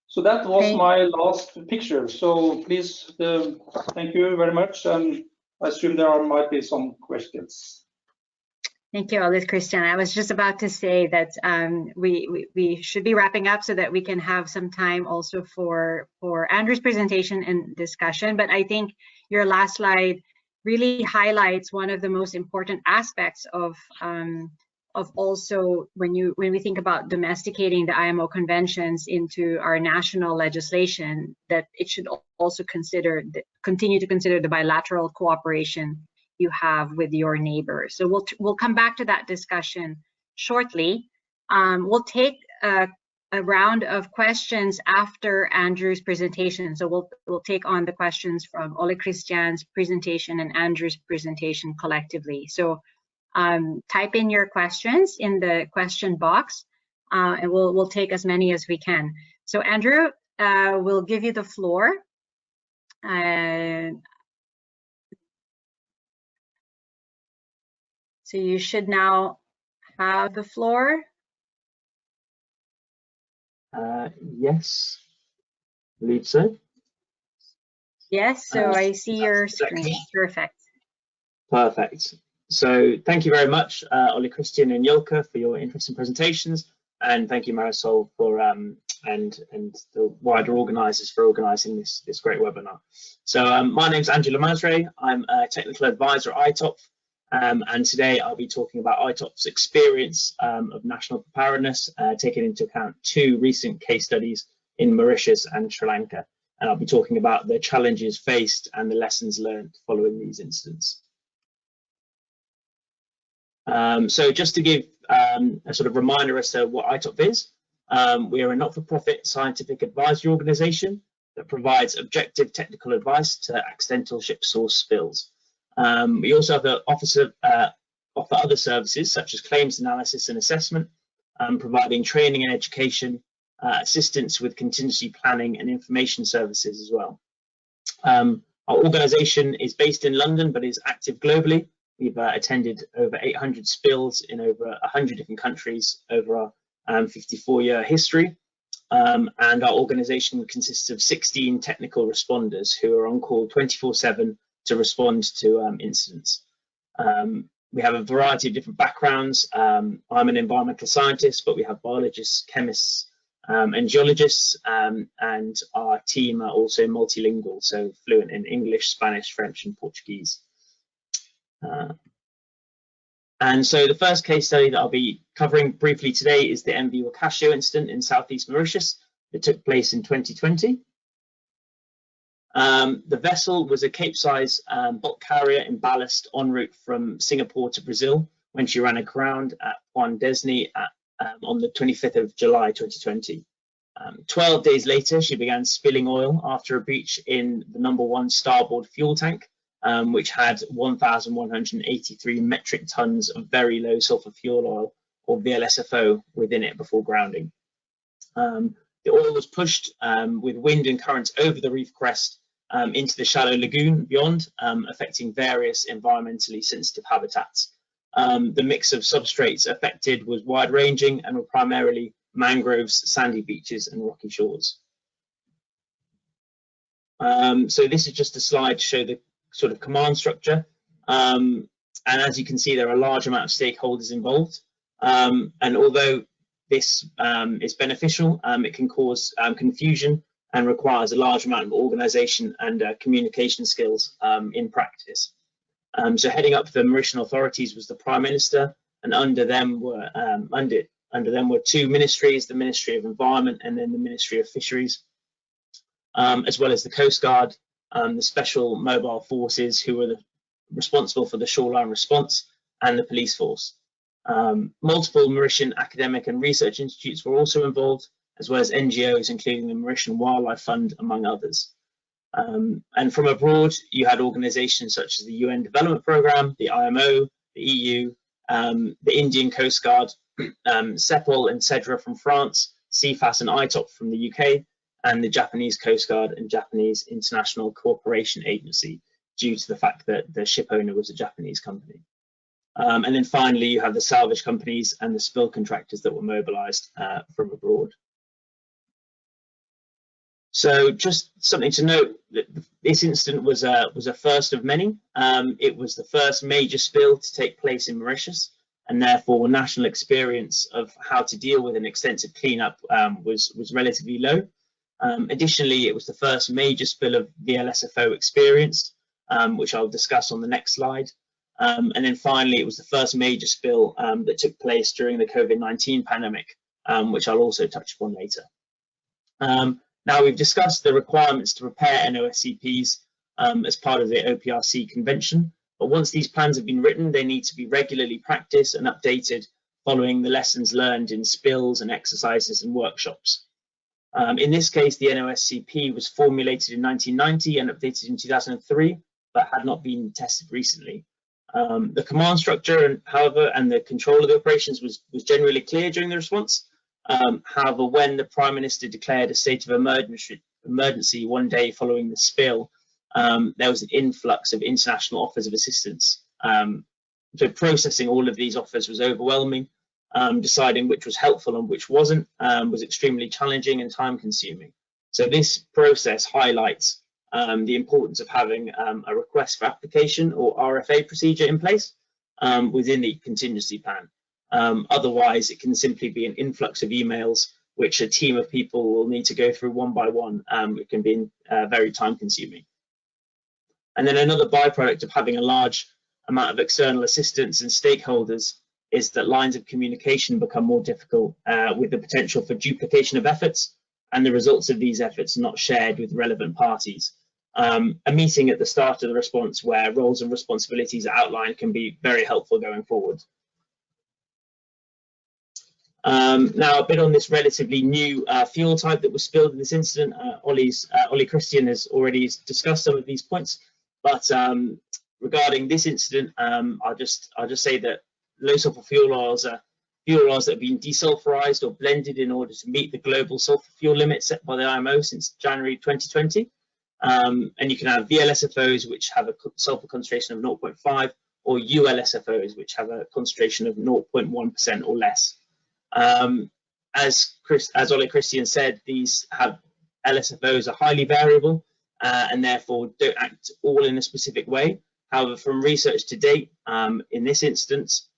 So that was my last picture. So please, thank you very much. And I assume there might be some questions. Thank you, Kristian. I was just about to say that we should be wrapping up so that we can have some time also for Andrew's presentation and discussion. But I think your last slide really highlights one of the most important aspects of also when we think about domesticating the IMO conventions into our national legislation, that it should also continue to consider the bilateral cooperation you have with your neighbors. So we'll come back to that discussion shortly. We'll take a round of questions after Andrew's presentation. So we'll take on the questions from Kristian's presentation and Andrew's presentation collectively. So type in your questions in the question box, and we'll take as many as we can. So Andrew, we'll give you the floor. So you should now have the floor. Yes, I believe so. Yes, so I see your screen. Perfect. Perfect. So thank you very much, Ole, Kristian and Julke, for your interesting presentations, and thank you, Marisol, for and the wider organisers for organising this great webinar. So my name's Angela Masurier. I'm a technical advisor at ITOPF, and today I'll be talking about ITOPF's experience of national preparedness, taking into account 2 recent case studies in Mauritius and Sri Lanka. And I'll be talking about the challenges faced and the lessons learned following these incidents. So just to give a sort of reminder as to what ITOPF is, we are a not-for-profit scientific advisory organisation that provides objective technical advice to accidental ship source spills. We also have offer other services such as claims analysis and assessment, providing training and education, assistance with contingency planning and information services as well. Our organisation is based in London but is active globally. We've attended over 800 spills in over 100 different countries over our 54-year history. And our organisation consists of 16 technical responders who are on call 24/7 to respond to incidents. We have a variety of different backgrounds. I'm an environmental scientist, but we have biologists, chemists, and geologists, and our team are also multilingual, so fluent in English, Spanish, French, and Portuguese. And so the first case study that I'll be covering briefly today is the MV Wakasio incident in southeast Mauritius that took place in 2020. The vessel was a Capesize bulk carrier in ballast en route from Singapore to Brazil when she ran aground at Point Desny on the 25th of July 2020. 12 days later, she began spilling oil after a breach in the #1 starboard fuel tank, which had 1,183 metric tons of very low sulfur fuel oil, or VLSFO, within it before grounding. The oil was pushed with wind and currents over the reef crest into the shallow lagoon beyond, affecting various environmentally sensitive habitats. The mix of substrates affected was wide-ranging and were primarily mangroves, sandy beaches, and rocky shores. So this is just a slide to show the sort of command structure. And as you can see, there are a large amount of stakeholders involved. And although this is beneficial, it can cause confusion and requires a large amount of organisation and communication skills in practice. So heading up the Mauritian authorities was the Prime Minister, and under them were 2 ministries, the Ministry of Environment and then the Ministry of Fisheries, as well as the Coast Guard, the Special Mobile Forces, who were responsible for the shoreline response, and the police force. Multiple Mauritian academic and research institutes were also involved, as well as NGOs, including the Mauritian Wildlife Fund, among others. And from abroad, you had organisations such as the UN Development Programme, the IMO, the EU, the Indian Coast Guard, CEPOL and CEDRA from France, CFAS and ITOPF from the UK, and the Japanese Coast Guard and Japanese International Cooperation Agency, due to the fact that the ship owner was a Japanese company. And then finally, you have the salvage companies and the spill contractors that were mobilised from abroad. So just something to note, that this incident was a first of many. It was the first major spill to take place in Mauritius, and therefore national experience of how to deal with an extensive cleanup was relatively low. Additionally, it was the first major spill of VLSFO experienced, which I'll discuss on the next slide. And then finally, it was the first major spill that took place during the COVID-19 pandemic, which I'll also touch upon later. Now, we've discussed the requirements to prepare NOSCPs as part of the OPRC Convention, but once these plans have been written, they need to be regularly practiced and updated following the lessons learned in spills and exercises and workshops. In this case, the NOSCP was formulated in 1990 and updated in 2003, but had not been tested recently. The command structure, however, and the control of the operations was generally clear during the response. However, when the Prime Minister declared a state of emergency one day following the spill, there was an influx of international offers of assistance. So processing all of these offers was overwhelming. Deciding which was helpful and which wasn't was extremely challenging and time consuming. So this process highlights the importance of having a request for application or RFA procedure in place, within the contingency plan. Otherwise, it can simply be an influx of emails which a team of people will need to go through one by one. It can be very time consuming. And then another byproduct of having a large amount of external assistance and stakeholders is that lines of communication become more difficult, with the potential for duplication of efforts and the results of these efforts not shared with relevant parties. A meeting at the start of the response where roles and responsibilities are outlined can be very helpful going forward. Now, a bit on this relatively new fuel type that was spilled in this incident. Kristian has already discussed some of these points, but regarding this incident, I'll just say that low sulfur fuel oils are fuel oils that have been desulfurized or blended in order to meet the global sulfur fuel limit set by the IMO since January 2020. And you can have VLSFOs, which have a sulfur concentration of 0.5, or ULSFOs, which have a concentration of 0.1% or less. As Kristian said, these LSFOs are highly variable and therefore don't act all in a specific way. However, from research to date, in this instance,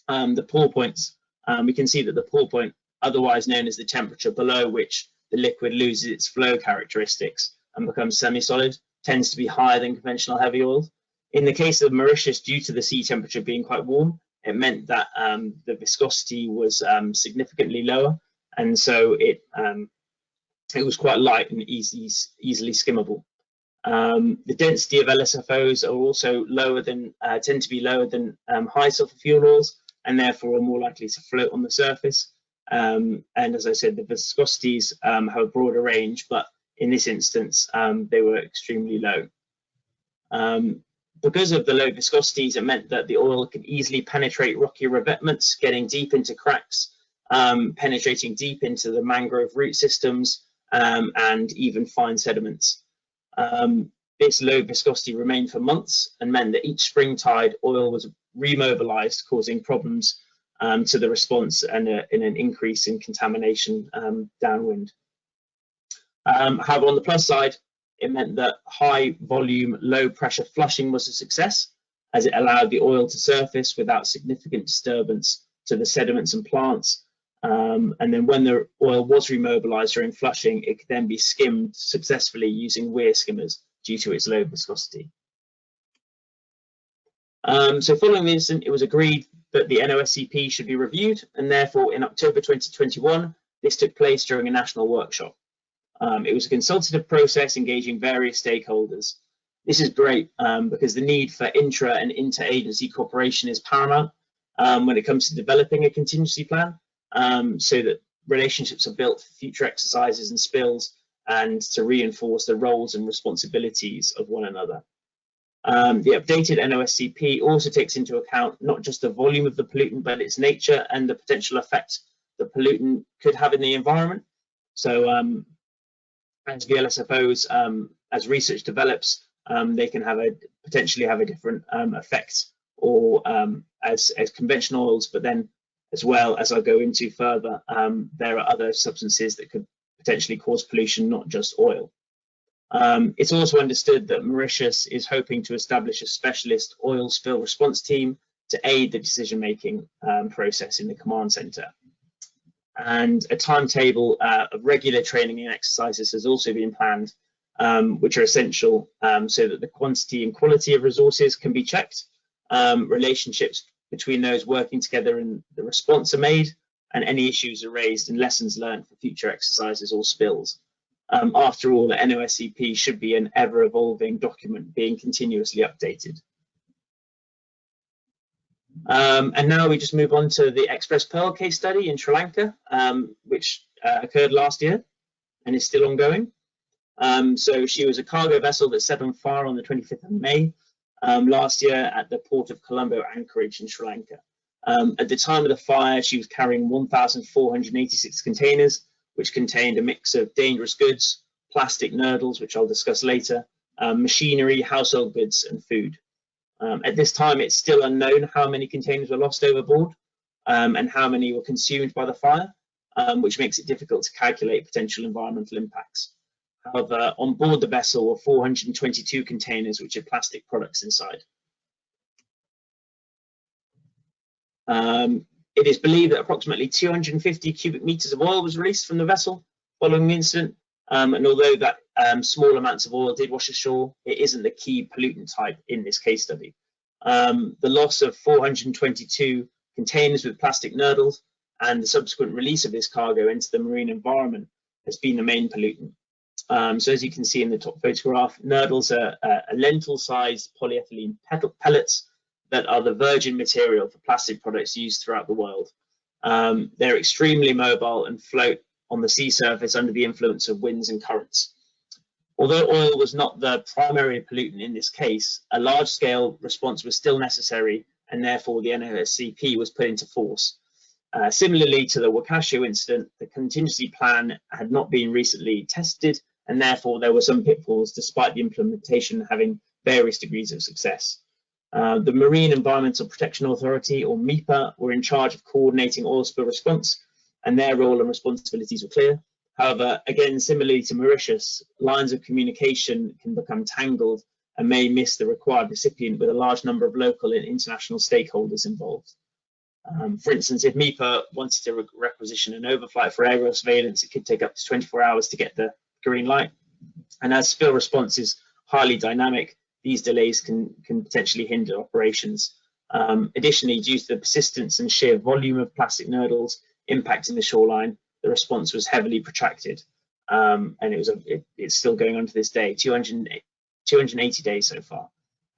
the pour points, we can see that the pour point, otherwise known as the temperature below which the liquid loses its flow characteristics and becomes semi-solid, tends to be higher than conventional heavy oils. In the case of Mauritius, due to the sea temperature being quite warm, it meant that the viscosity was significantly lower, and so it was quite light and easily skimmable. The density of LSFOs are also lower than tend to be lower than high sulfur fuel oils, and therefore are more likely to float on the surface. And as I said, the viscosities have a broader range, but in this instance, they were extremely low. Because of the low viscosities, it meant that the oil could easily penetrate rocky revetments, getting deep into cracks, penetrating deep into the mangrove root systems, and even fine sediments. This low viscosity remained for months and meant that each spring tide, oil was remobilized, causing problems to the response and in an increase in contamination downwind. However, on the plus side, it meant that high volume, low pressure flushing was a success, as it allowed the oil to surface without significant disturbance to the sediments and plants. And then when the oil was remobilized during flushing, it could then be skimmed successfully using weir skimmers due to its low viscosity. So following the incident, it was agreed that the NOSCP should be reviewed, and therefore in October 2021, this took place during a national workshop. It was a consultative process engaging various stakeholders. This is great because the need for intra and inter-agency cooperation is paramount when it comes to developing a contingency plan, so that relationships are built for future exercises and spills, and to reinforce the roles and responsibilities of one another. The updated NOSCP also takes into account not just the volume of the pollutant, but its nature and the potential effect the pollutant could have in the environment. So as VLSFOs, as research develops, they can potentially have a different effect, or as conventional oils, but then as well, as I'll go into further, there are other substances that could potentially cause pollution, not just oil. It's also understood that Mauritius is hoping to establish a specialist oil spill response team to aid the decision-making process in the command centre. And a timetable of regular training and exercises has also been planned, which are essential so that the quantity and quality of resources can be checked, relationships between those working together in the response are made, and any issues are raised and lessons learned for future exercises or spills. After all, the NOSCP should be an ever-evolving document being continuously updated. And now we just move on to the Express Pearl case study in Sri Lanka, which occurred last year and is still ongoing. So she was a cargo vessel that set on fire on the 25th of May last year at the port of Colombo anchorage in Sri Lanka. At the time of the fire, she was carrying 1,486 containers, which contained a mix of dangerous goods, plastic nurdles, which I'll discuss later, machinery, household goods, and food. At this time, it's still unknown how many containers were lost overboard and how many were consumed by the fire, which makes it difficult to calculate potential environmental impacts. However, on board the vessel were 422 containers which had plastic products inside. It is believed that approximately 250 cubic meters of oil was released from the vessel following the incident. And although that small amounts of oil did wash ashore, it isn't the key pollutant type in this case study. The loss of 422 containers with plastic nurdles and the subsequent release of this cargo into the marine environment has been the main pollutant. So as you can see in the top photograph, nurdles are lentil-sized polyethylene pellets that are the virgin material for plastic products used throughout the world. They're extremely mobile and float on the sea surface under the influence of winds and currents. Although oil was not the primary pollutant in this case, a large-scale response was still necessary, and therefore the NOSCP was put into force. Similarly to the Wakasho incident, the contingency plan had not been recently tested, and therefore there were some pitfalls despite the implementation having various degrees of success. The Marine Environmental Protection Authority, or MEPA, were in charge of coordinating oil spill response, and their role and responsibilities were clear. However, again, similarly to Mauritius, lines of communication can become tangled and may miss the required recipient with a large number of local and international stakeholders involved. For instance, if MEPA wanted to requisition an overflight for aerial surveillance, it could take up to 24 hours to get the green light. And as spill response is highly dynamic, these delays can potentially hinder operations. Additionally, due to the persistence and sheer volume of plastic nurdles impacting the shoreline, the response was heavily protracted, and it's still going on to this day, 280 days so far.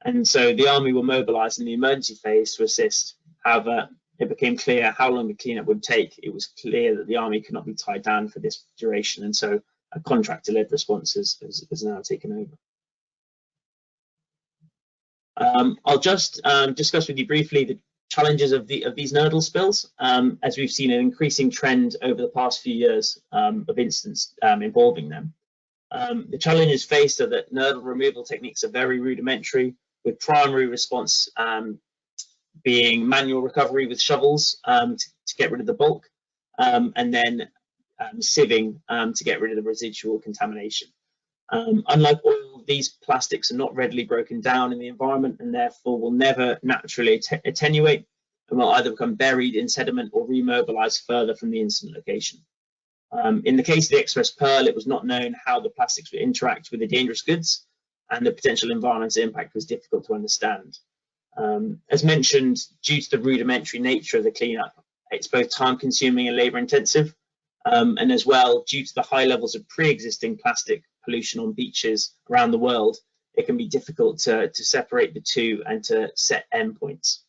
And so the Army were mobilized in the emergency phase to assist. However, it became clear how long the cleanup would take. It was clear that the Army could not be tied down for this duration, and so a contractor-led response has now taken over. I'll just discuss with you briefly the challenges of these nurdle spills, as we've seen an increasing trend over the past few years of incidents involving them. The challenges faced are that nurdle removal techniques are very rudimentary, with primary response being manual recovery with shovels to get rid of the bulk, and then sieving to get rid of the residual contamination. Unlike oil, these plastics are not readily broken down in the environment and therefore will never naturally attenuate and will either become buried in sediment or remobilized further from the incident location. In the case of the Express Pearl, it was not known how the plastics would interact with the dangerous goods, and the potential environmental impact was difficult to understand. As mentioned, due to the rudimentary nature of the cleanup, it's both time-consuming and labour-intensive, and as well, due to the high levels of pre-existing plastic pollution on beaches around the world, it can be difficult to separate the two and to set endpoints.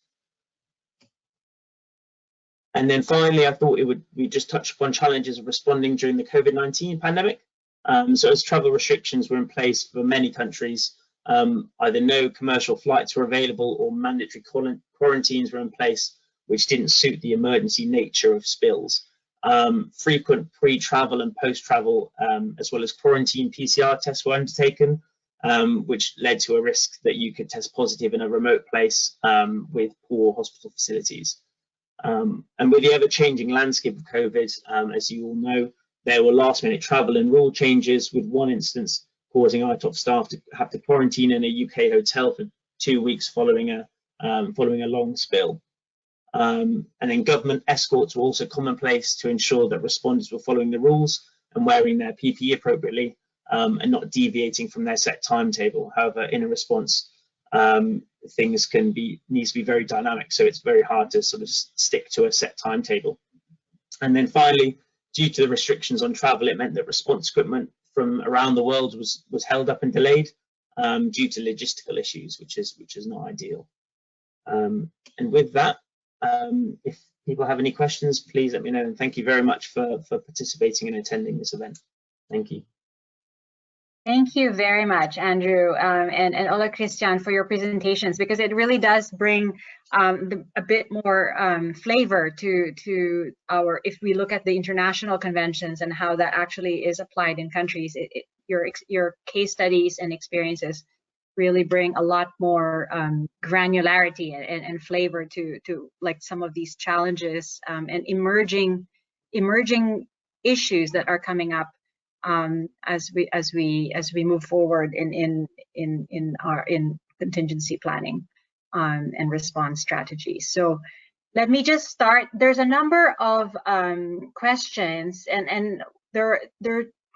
And then finally, I thought we just touch upon challenges of responding during the COVID-19 pandemic. So as travel restrictions were in place for many countries, either no commercial flights were available or mandatory quarantines were in place, which didn't suit the emergency nature of spills. Frequent pre-travel and post-travel, as well as quarantine PCR tests were undertaken, which led to a risk that you could test positive in a remote place with poor hospital facilities. And with the ever-changing landscape of COVID, as you all know, there were last-minute travel and rule changes, with one instance causing ITOPF staff to have to quarantine in a UK hotel for 2 weeks following a long spill. And then government escorts were also commonplace to ensure that responders were following the rules and wearing their PPE appropriately, and not deviating from their set timetable. However, in a response, things needs to be very dynamic, so it's very hard to sort of stick to a set timetable. And then finally, due to the restrictions on travel, it meant that response equipment from around the world was held up and delayed due to logistical issues, which is not ideal. And with that, if people have any questions, please let me know, and thank you very much for participating and attending this event. Thank you. Thank you very much, Andrew, and Ola, Kristian, for your presentations, because it really does bring a bit more flavor to our, if we look at the international conventions and how that actually is applied in countries. Your case studies and experiences really bring a lot more granularity and flavor to like some of these challenges and emerging issues that are coming up as we move forward in contingency planning and response strategies. So let me just start. There's a number of questions, and they're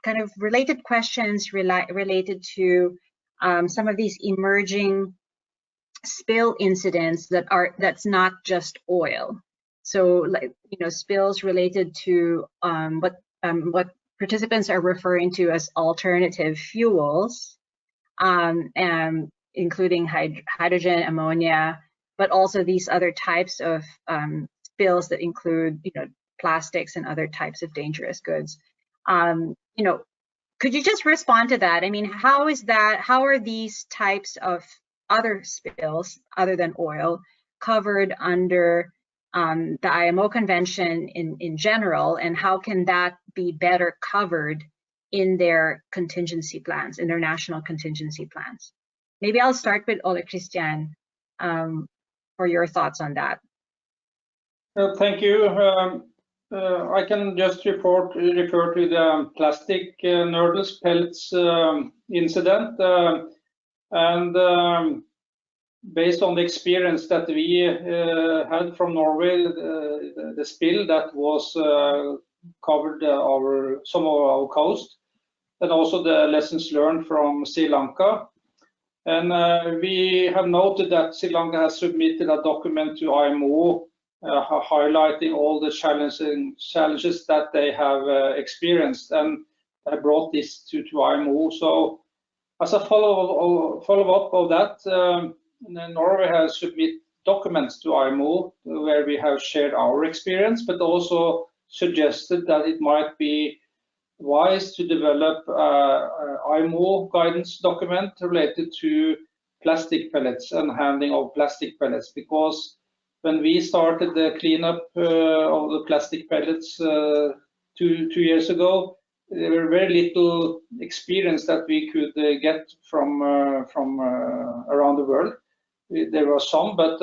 kind of related questions related to some of these emerging spill incidents that's not just oil. So, like, you know, spills related to what participants are referring to as alternative fuels, including hydrogen, ammonia, but also these other types of spills that include, you know, plastics and other types of dangerous goods. You know, could you just respond to that? I mean, how are these types of other spills, other than oil, covered under the IMO Convention in general, and how can that be better covered in their contingency plans, in their national contingency plans? Maybe I'll start with Kristian for your thoughts on that. Thank you. I can just refer to the plastic nurdles pellets incident, and based on the experience that we had from Norway, the spill that was covered some of our coast, and also the lessons learned from Sri Lanka. And we have noted that Sri Lanka has submitted a document to IMO highlighting all the challenges that they have experienced, and brought this to IMO. So as a follow-up of that, Norway has submitted documents to IMO where we have shared our experience, but also suggested that it might be wise to develop IMO guidance document related to plastic pellets and handling of plastic pellets, because when we started the cleanup of the plastic pellets 2 years ago, there were very little experience that we could get from around the world. There were some, but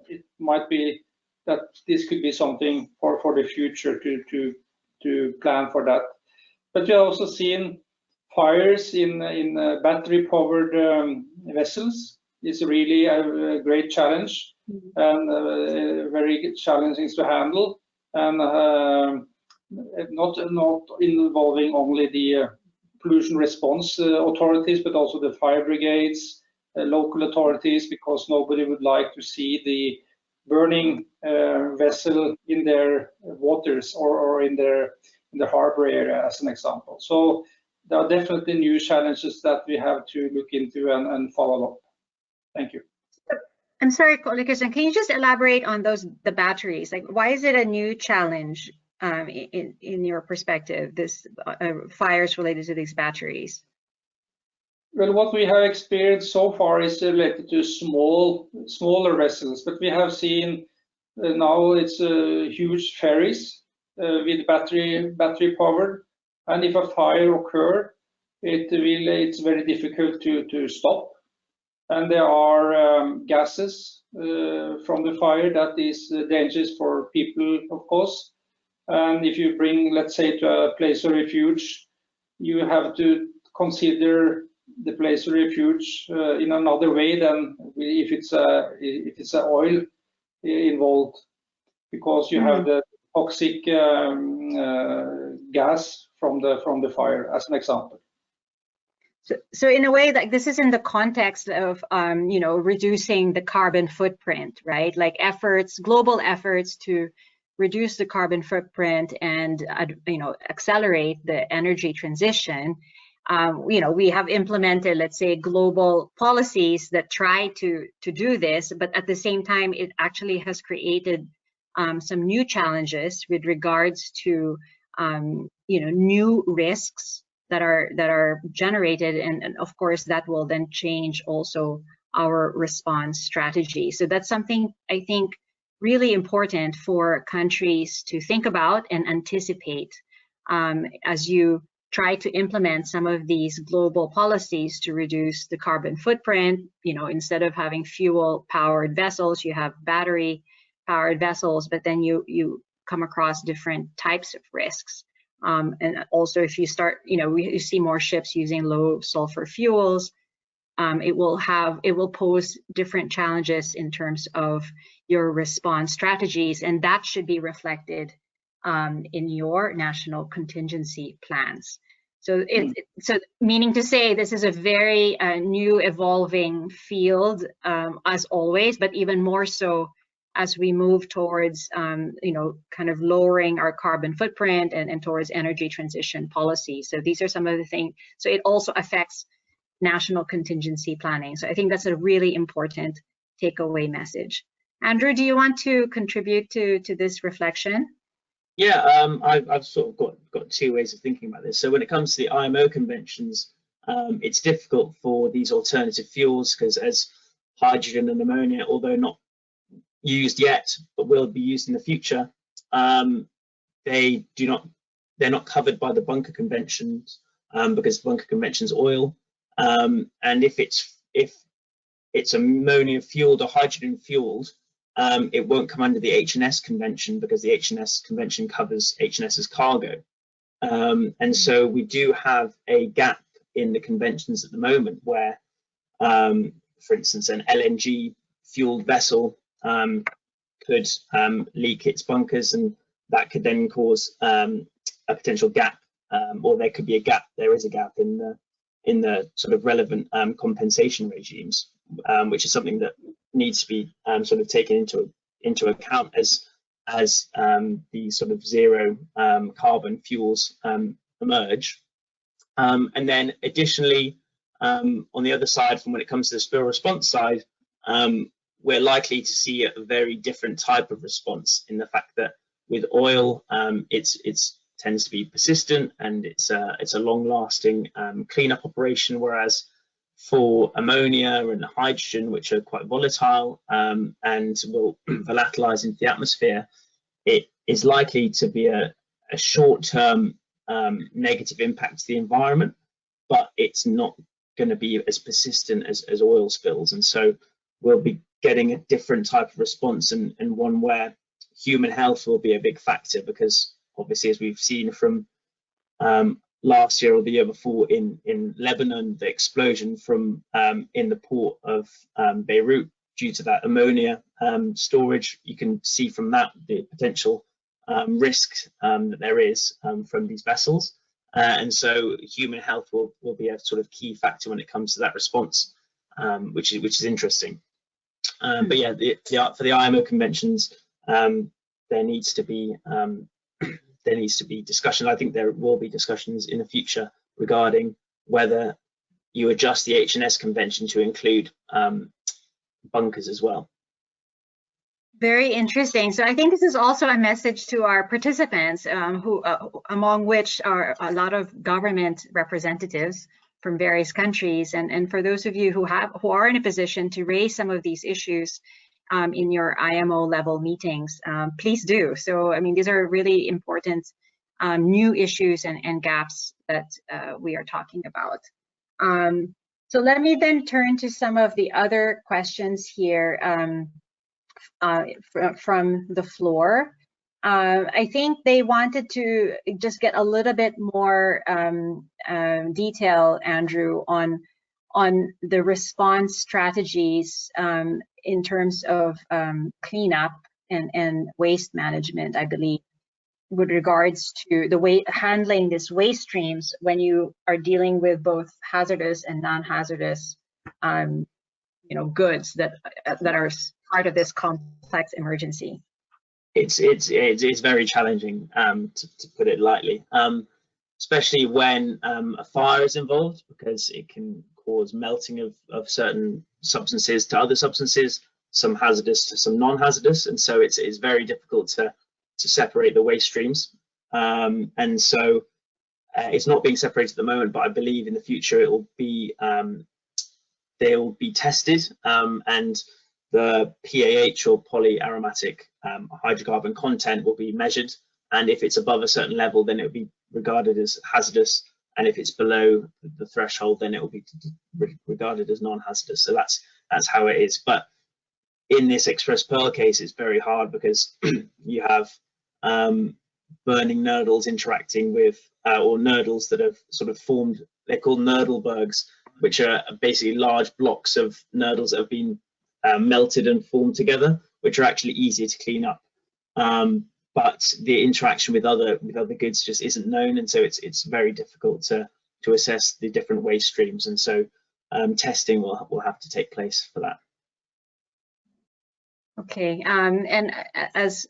it might be that this could be something for the future to plan for that. But we have also seen fires in battery-powered vessels. It's really a great challenge, and very challenging to handle, and not involving only the pollution response authorities, but also the fire brigades, local authorities, because nobody would like to see the burning vessel in their waters or in the harbor area, as an example. So there are definitely new challenges that we have to look into and follow up. Thank you. I'm sorry, Kristian, can you just elaborate on the batteries? Like, why is it a new challenge in your perspective, this fires related to these batteries? Well, what we have experienced so far is related to smaller vessels, but we have seen now it's huge ferries with battery powered, and if a fire occurs, it's very difficult to stop, and there are gases from the fire that is dangerous for people, of course. And if you bring, let's say, to a place of refuge, you have to consider the place of refuge in another way than if it's a oil involved, because you have the toxic gas from the fire, as an example. So in a way, like, this is in the context of you know, reducing the carbon footprint, right? Like global efforts to reduce the carbon footprint and you know, accelerate the energy transition. You know, we have implemented, let's say, global policies that try to do this, but at the same time, it actually has created some new challenges with regards to you know, new risks that are generated, and of course that will then change also our response strategy. So that's something I think really important for countries to think about and anticipate as you try to implement some of these global policies to reduce the carbon footprint. You know, instead of having fuel-powered vessels, you have battery-powered vessels, but then you come across different types of risks. And also, if you start, you know, you see more ships using low sulfur fuels, it will pose different challenges in terms of, your response strategies, and that should be reflected in your national contingency plans. So, so meaning to say, this is a very new, evolving field, as always, but even more so as we move towards, you know, kind of lowering our carbon footprint and towards energy transition policy. So these are some of the things. So it also affects national contingency planning. So I think that's a really important takeaway message. Andrew, do you want to contribute to this reflection? Yeah, I've sort of got two ways of thinking about this. So when it comes to the IMO conventions, it's difficult for these alternative fuels because as hydrogen and ammonia, although not used yet, but will be used in the future, they're not covered by the bunker conventions because the bunker convention's oil. And if it's ammonia fueled or hydrogen fueled, it won't come under the HNS convention because the HNS convention covers HNS's cargo. And so we do have a gap in the conventions at the moment where, for instance, an LNG fueled vessel could leak its bunkers, and that could then cause a potential gap, or there could be a gap. There is a gap in the sort of relevant compensation regimes, which is something that needs to be sort of taken into account as the sort of zero carbon fuels emerge. And then additionally, on the other side, from when it comes to the spill response side, we're likely to see a very different type of response in the fact that with oil, it's tends to be persistent and it's a long-lasting cleanup operation, whereas for ammonia and hydrogen, which are quite volatile and will volatilize into the atmosphere, it is likely to be a short-term negative impact to the environment, but it's not going to be as persistent as oil spills. And so we'll be getting a different type of response, and one where human health will be a big factor, because obviously, as we've seen from last year or the year before in Lebanon, the explosion from in the port of Beirut due to that ammonia storage, you can see from that the potential risk that there is from these vessels. And so human health will be a sort of key factor when it comes to that response, which is interesting. But yeah, for the IMO conventions, there needs to be discussion. I think there will be discussions in the future regarding whether you adjust the HNS convention to include bunkers as well. Very interesting. So I think this is also a message to our participants, who among which are a lot of government representatives from various countries. And for those of you who are in a position to raise some of these issues in your IMO level meetings, please do. So, I mean, these are really important new issues and gaps that we are talking about. So let me then turn to some of the other questions here from the floor. I think they wanted to just get a little bit more detail, Andrew, on the response strategies in terms of cleanup and waste management, I believe, with regards to the handling these waste streams when you are dealing with both hazardous and non-hazardous goods that are part of this complex emergency. It's very challenging, to put it lightly, especially when a fire is involved, because it can cause melting of certain substances to other substances, some hazardous to some non-hazardous, and so it's very difficult to separate the waste streams. And so it's not being separated at the moment, but I believe in the future it will be they will be tested, and the PAH or polyaromatic hydrocarbon content will be measured, and if it's above a certain level, then it will be regarded as hazardous, and if it's below the threshold, then it will be regarded as non-hazardous. So that's how it is. But in this Express Pearl case, it's very hard because you have burning nurdles interacting with or nurdles that have sort of formed. They're called nurdlebergs, which are basically large blocks of nurdles that have been melted and formed together, which are actually easier to clean up. But the interaction with other goods just isn't known, and so it's very difficult to assess the different waste streams, and so testing will have to take place for that. Okay, and as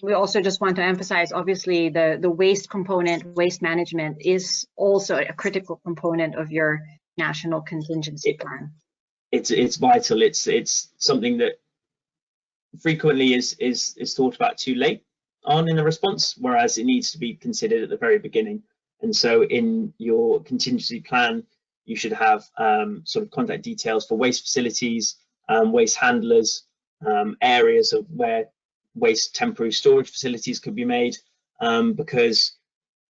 we also just want to emphasize, obviously the waste component, waste management, is also a critical component of your national contingency plan. It's vital. It's something that frequently is thought about too late on in the response, whereas it needs to be considered at the very beginning. And so in your contingency plan, you should have sort of contact details for waste facilities, waste handlers, areas of where waste temporary storage facilities could be made, because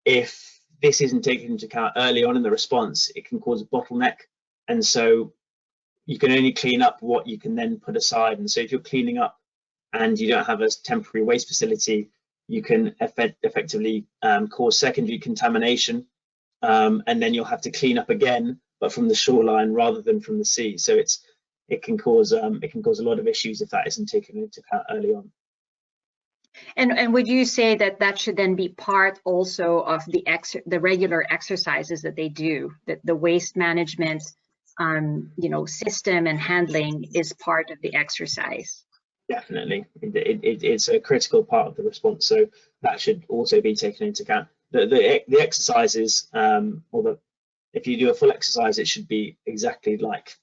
if this isn't taken into account early on in the response, it can cause a bottleneck, and so you can only clean up what you can then put aside. And so if you're cleaning up and you don't have a temporary waste facility, you can effectively cause secondary contamination, and then you'll have to clean up again, but from the shoreline rather than from the sea. So it can cause a lot of issues if that isn't taken into account early on. And would you say that should then be part also of the regular exercises that they do, that the waste management system and handling is part of the exercise? Definitely, it's a critical part of the response, so that should also be taken into account. The exercises, if you do a full exercise, it should be exactly like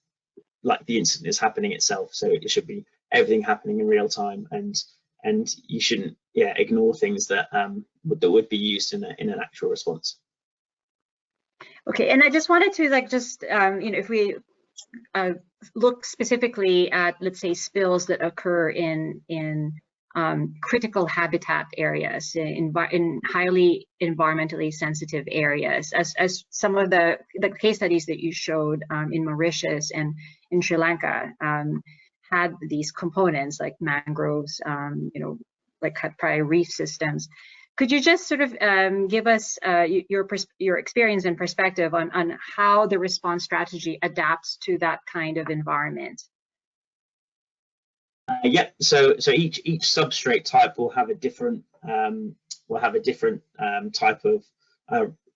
the incident is happening itself. So it should be everything happening in real time, and you shouldn't ignore things that would be used in an actual response. Okay, and I just wanted to if we look specifically at, let's say, spills that occur in critical habitat areas, in highly environmentally sensitive areas, as some of the case studies that you showed in Mauritius and in Sri Lanka had these components like mangroves, like cut prior reef systems. Could you just sort of give us your experience and perspective on how the response strategy adapts to that kind of environment? Yeah, so each substrate type will have a different type of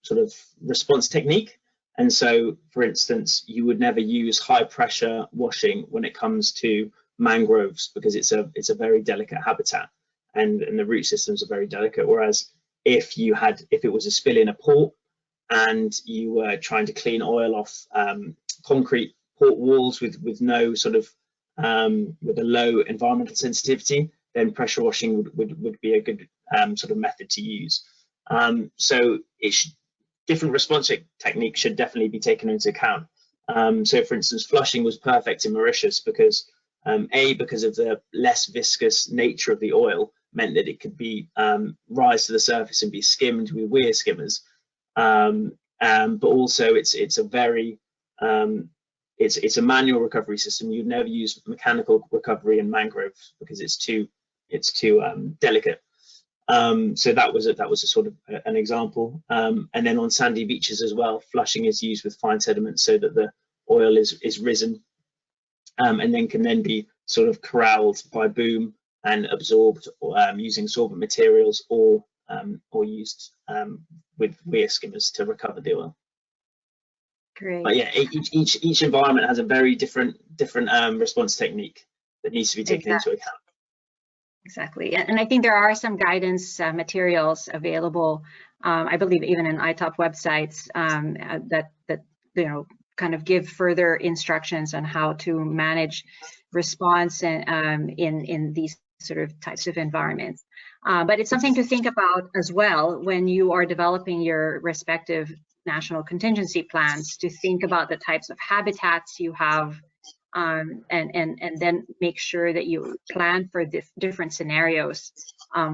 sort of response technique. And so, for instance, you would never use high pressure washing when it comes to mangroves, because it's a very delicate habitat, and the root systems are very delicate. Whereas if it was a spill in a port and you were trying to clean oil off concrete port walls with no sort of with a low environmental sensitivity, then pressure washing would be a good sort of method to use. So different response techniques should definitely be taken into account. So for instance, flushing was perfect in Mauritius because because of the less viscous nature of the oil, meant that it could be rise to the surface and be skimmed with weir skimmers. But also it's a very it's a manual recovery system. You'd never use mechanical recovery in mangroves because it's too delicate. So that was a sort of an example. And then on sandy beaches as well, flushing is used with fine sediment so that the oil is risen, and then can then be sort of corralled by boom and absorbed using sorbent materials, or used with weir skimmers to recover the oil. Great. But yeah, each environment has a very different response technique that needs to be taken into account. Exactly, and I think there are some guidance materials available, I believe even in ITOPF websites, that kind of give further instructions on how to manage response in these sort of types of environments. But it's something to think about as well when you are developing your respective national contingency plans, to think about the types of habitats you have, and then make sure that you plan for different scenarios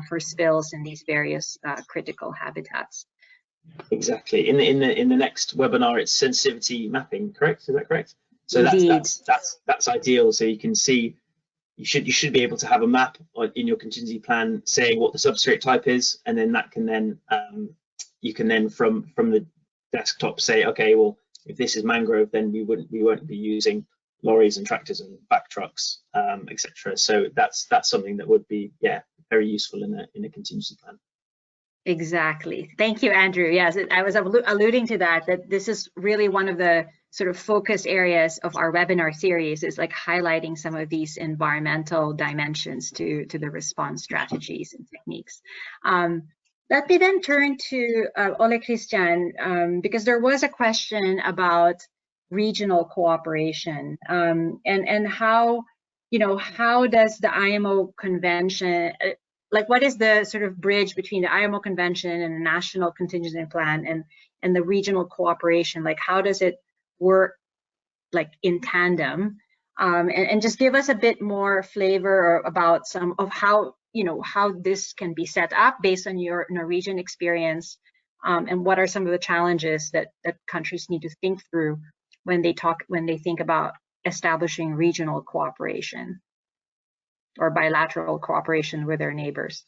for spills in these various critical habitats. Exactly. In the next webinar, it's sensitivity mapping, correct? Is that correct? So that's ideal. So you can see, you should be able to have a map in your contingency plan saying what the substrate type is, and then that can then you can then from the desktop say, okay, well, if this is mangrove, then we won't be using lorries and tractors and back trucks, etc. So that's something that would be, yeah, very useful in a contingency plan. Exactly. Thank you, Andrew. Yes, I was alluding to that this is really one of the sort of focus areas of our webinar series, is like highlighting some of these environmental dimensions to the response strategies and techniques. Let me then turn to Ole Kristian, because there was a question about regional cooperation and how, how does the IMO convention, like what is the sort of bridge between the IMO convention and the national contingency plan and the regional cooperation? Like how does it work like in tandem? And just give us a bit more flavor about some of how, how this can be set up based on your Norwegian experience, and what are some of the challenges that countries need to think through when they think about establishing regional cooperation or bilateral cooperation with their neighbors.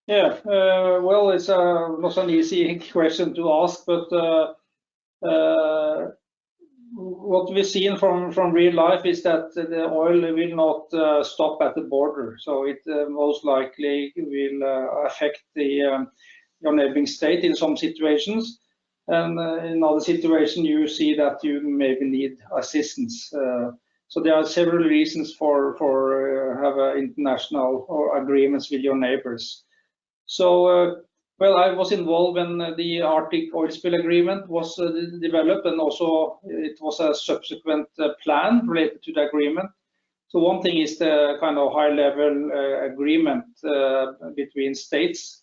Yeah, well, it's not an easy question to ask, but what we've seen from real life is that the oil will not stop at the border, so it most likely will affect your neighboring state in some situations, and in other situations you see that you maybe need assistance. So there are several reasons for have international or agreements with your neighbors. So, well, I was involved when the Arctic oil spill agreement was developed, and also it was a subsequent plan related to the agreement. So one thing is the kind of high-level agreement between states,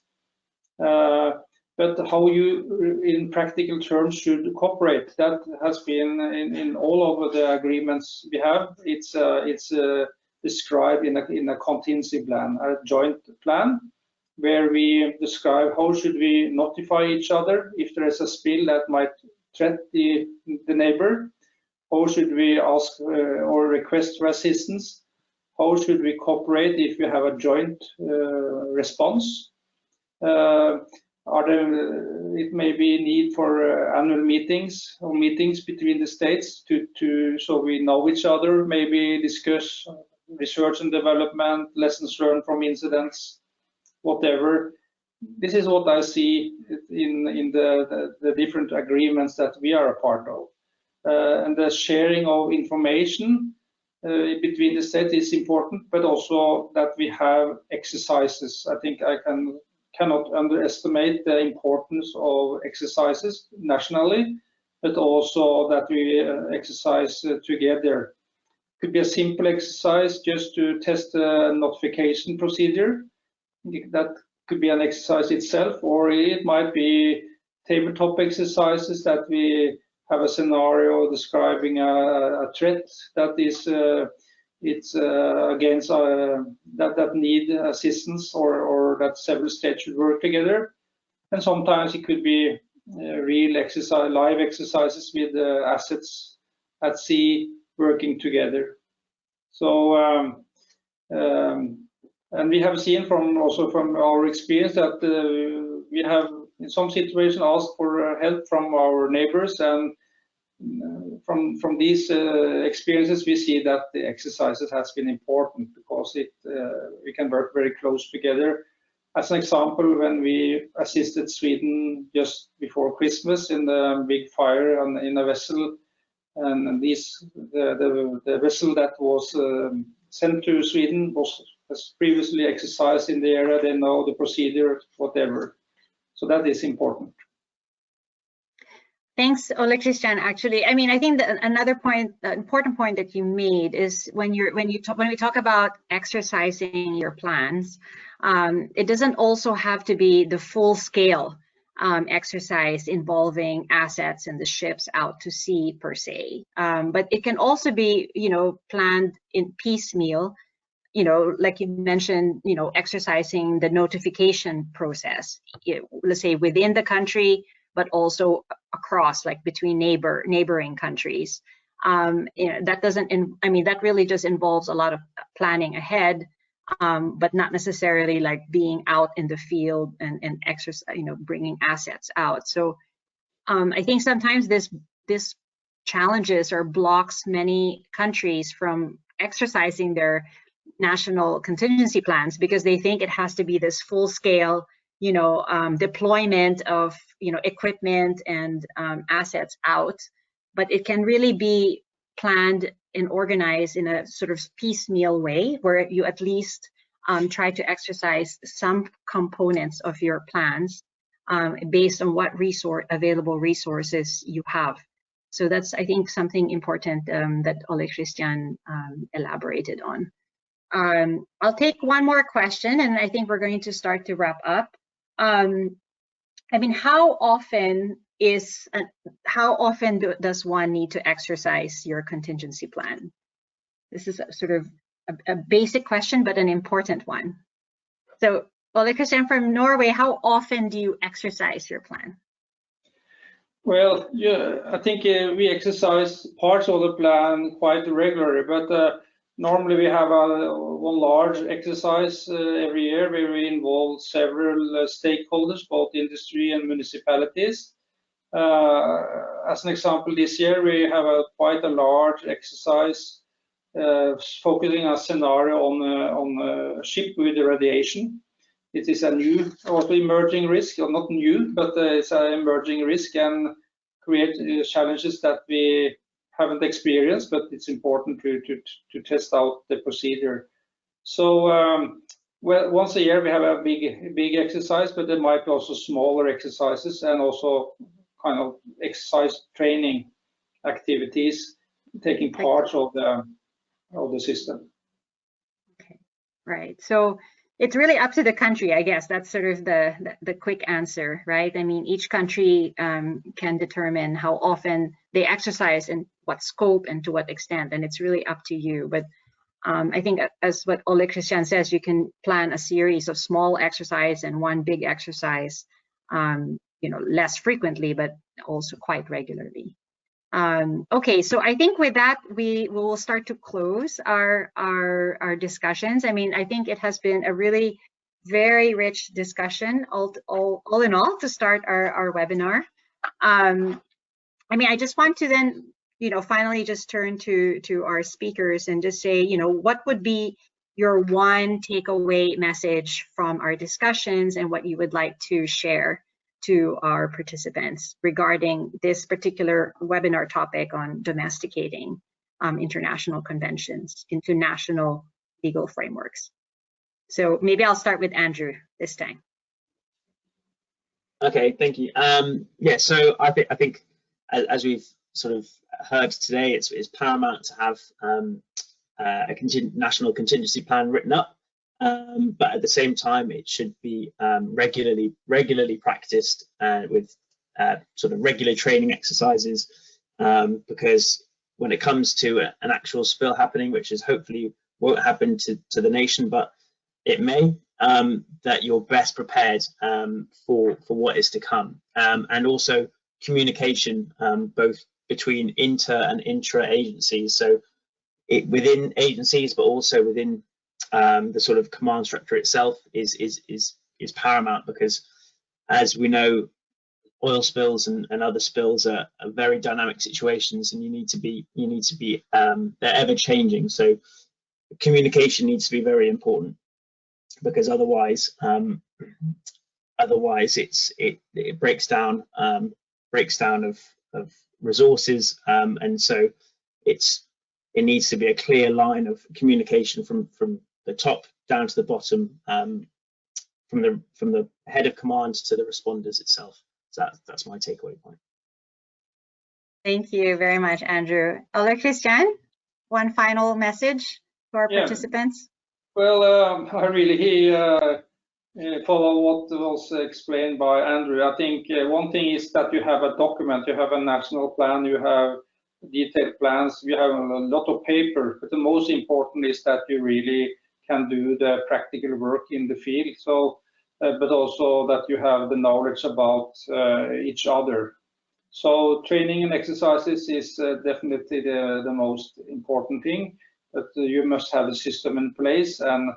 but how you, in practical terms, should cooperate. That has been in all of the agreements we have. It's described in a contingency plan, a joint plan, where we describe how should we notify each other if there is a spill that might threaten the neighbor, how should we ask or request for assistance, how should we cooperate if we have a joint response. It may be need for annual meetings or meetings between the states so we know each other, maybe discuss research and development, lessons learned from incidents, whatever. This is what I see in the different agreements that we are a part of. And the sharing of information between the states is important, but also that we have exercises. I think I cannot underestimate the importance of exercises nationally, but also that we exercise together. It could be a simple exercise just to test the notification procedure. That could be an exercise itself, or it might be tabletop exercises that we have a scenario describing a threat that is it's against that need assistance, or that several states should work together. And sometimes it could be real exercise, live exercises with assets at sea working together. So and we have seen also from our experience that we have in some situations asked for help from our neighbors, and from these experiences we see that the exercises has been important, because we can work very close together. As an example, when we assisted Sweden just before Christmas in the big fire in a vessel, and the vessel that was sent to Sweden has previously exercised in the area. They know the procedure, whatever. So that is important. Thanks, Ole Kristian. Actually, I mean, I think that another point, the important point that you made is when we talk about exercising your plans, it doesn't also have to be the full scale exercise involving assets and the ships out to sea per se, but it can also be, planned in piecemeal. Like you mentioned, exercising the notification process, let's say within the country, but also across, like between neighboring countries. That really just involves a lot of planning ahead, but not necessarily like being out in the field and exercise, bringing assets out. So I think sometimes this challenges or blocks many countries from exercising their national contingency plans, because they think it has to be this full-scale, deployment of, equipment and assets out. But it can really be planned and organized in a sort of piecemeal way, where you at least try to exercise some components of your plans based on what available resources you have. So that's, I think, something important that Kristian elaborated on. I'll take one more question, and I think we're going to start to wrap up. How often does one need to exercise your contingency plan? This is sort of a basic question, but an important one. So, Kristian from Norway, how often do you exercise your plan? Well, yeah, I think we exercise parts of the plan quite regularly, but normally we have one large exercise every year where we involve several stakeholders, both industry and municipalities. As an example, this year we have quite a large exercise focusing a scenario on a ship with irradiation. It is a new, also emerging risk, or not new, but it's an emerging risk and create challenges that we haven't experienced, but it's important to test out the procedure. So well, once a year we have a big exercise, but there might be also smaller exercises and also kind of exercise training activities taking part of the system. Okay, right. So it's really up to the country, I guess. That's sort of the quick answer, right? I mean, each country can determine how often they exercise and what scope and to what extent, and it's really up to you. But I think, as what Kristian says, you can plan a series of small exercise and one big exercise, less frequently, but also quite regularly. Okay, so I think with that, we will start to close our discussions. I mean, I think it has been a really very rich discussion all in all to start our webinar. I mean, I just want to then, finally just turn to our speakers and just say, what would be your one takeaway message from our discussions and what you would like to share to our participants regarding this particular webinar topic on domesticating international conventions into national legal frameworks. So maybe I'll start with Andrew this time. Okay, thank you. Yeah, so I think as we've sort of heard today, it's paramount to have a national contingency plan written up. But at the same time, it should be regularly practiced with sort of regular training exercises, because when it comes to an actual spill happening, which is hopefully won't happen to the nation, but it may, that you're best prepared for what is to come, and also communication both between inter and intra agencies. So within agencies, but also within the sort of command structure itself is paramount, because as we know, oil spills and other spills are very dynamic situations, and you need to be they're ever changing. So communication needs to be very important, because otherwise it breaks down of resources, and so it needs to be a clear line of communication from the top down to the bottom, from the head of command to the responders itself. So that's my takeaway point. Thank you very much, Andrew. Kristian, one final message to our participants. Well, I really follow what was explained by Andrew. I think one thing is that you have a document, you have a national plan, you have detailed plans, you have a lot of paper, but the most important is that you really can do the practical work in the field. So, but also that you have the knowledge about each other. So training and exercises is definitely the most important thing. But you must have the system in place and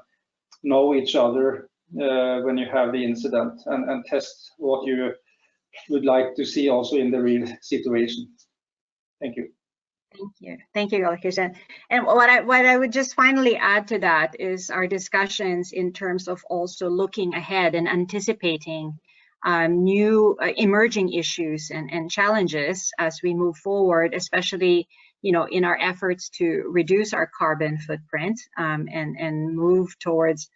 know each other when you have the incident, and test what you would like to see also in the real situation. Thank you. Thank you, Kristian. And what I would just finally add to that is our discussions in terms of also looking ahead and anticipating new emerging issues and challenges as we move forward, especially in our efforts to reduce our carbon footprint and move towards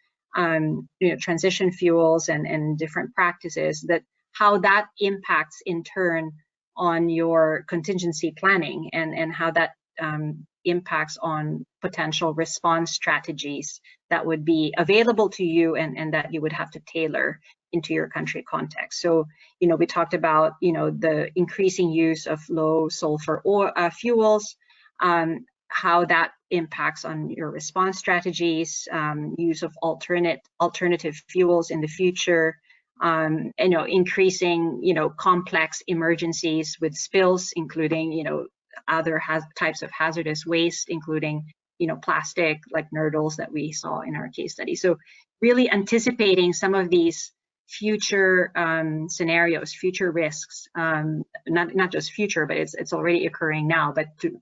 transition fuels and different practices, that how that impacts in turn on your contingency planning and how that impacts on potential response strategies that would be available to you and that you would have to tailor into your country context. So, we talked about, the increasing use of low sulfur fuels, how that impacts on your response strategies, use of alternative fuels in the future, increasing, complex emergencies with spills, including, other types of hazardous waste, including, plastic like nurdles that we saw in our case study. So really anticipating some of these future scenarios, future risks, not just future, but it's already occurring now, but to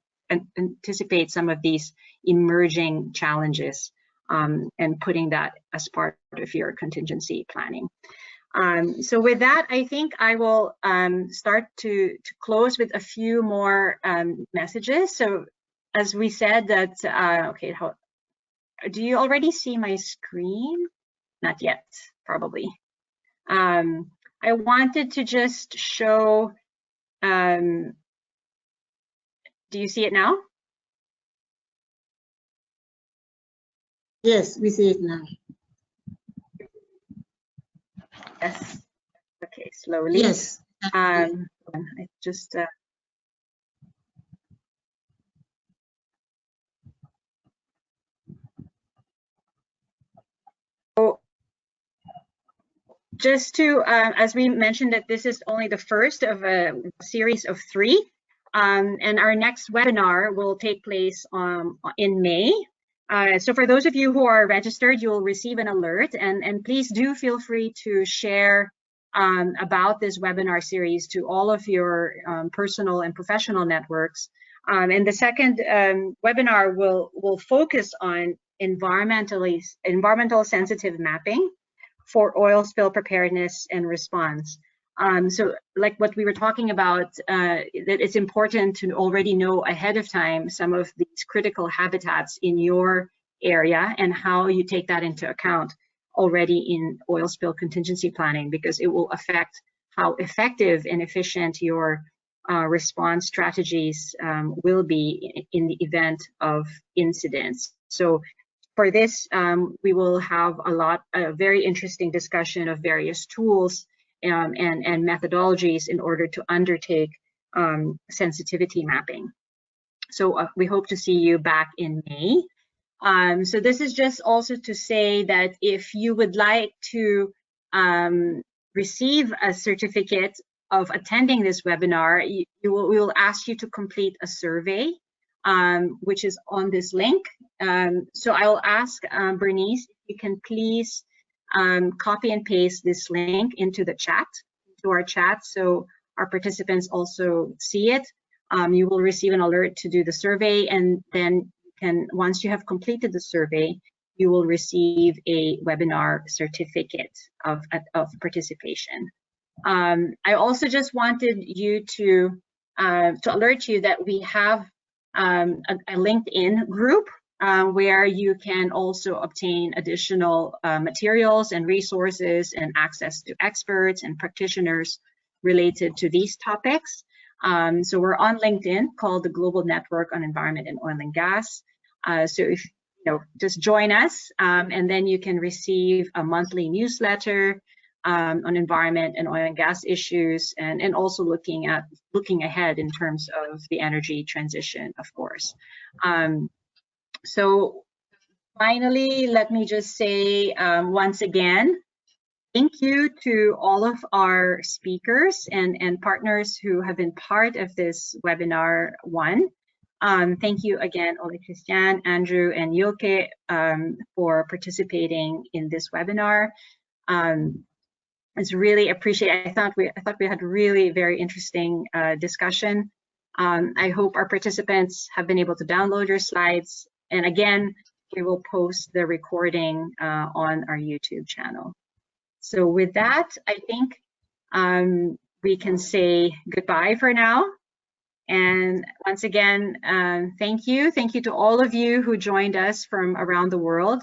anticipate some of these emerging challenges and putting that as part of your contingency planning. So with that, I think I will start to close with a few more messages. So as we said that, okay, do you already see my screen? Not yet, probably. I wanted to just show, do you see it now? Yes, we see it now. Yes. Okay, slowly. Yes. I just so just to as we mentioned, that this is only the first of a series of 3, and our next webinar will take place in May. So for those of you who are registered, you will receive an alert, and please do feel free to share about this webinar series to all of your personal and professional networks. And the second webinar will focus on environmental sensitive mapping for oil spill preparedness and response. So like what we were talking about, that it's important to already know ahead of time some of these critical habitats in your area and how you take that into account already in oil spill contingency planning, because it will affect how effective and efficient your response strategies will be in the event of incidents. So for this, we will have a very interesting discussion of various tools and methodologies in order to undertake sensitivity mapping. So we hope to see you back in May. So this is just also to say that if you would like to receive a certificate of attending this webinar, we will ask you to complete a survey, which is on this link. So I will ask Bernice, if you can please copy and paste this link into the chat, to our chat, so our participants also see it. You will receive an alert to do the survey, and then once you have completed the survey, you will receive a webinar certificate of participation. I also just wanted you to alert you that we have a LinkedIn group where you can also obtain additional materials and resources and access to experts and practitioners related to these topics. So we're on LinkedIn, called the Global Network on Environment and Oil and Gas. So if just join us, and then you can receive a monthly newsletter on environment and oil and gas issues, and also looking ahead in terms of the energy transition, of course. So finally, let me just say once again, thank you to all of our speakers and partners who have been part of this webinar 1. Thank you again, Ole Kristian, Andrew, and Julke for participating in this webinar. It's really appreciated. I thought we had really very interesting discussion. I hope our participants have been able to download your slides. And again, we will post the recording on our YouTube channel. So with that, I think we can say goodbye for now. And once again, thank you. Thank you to all of you who joined us from around the world.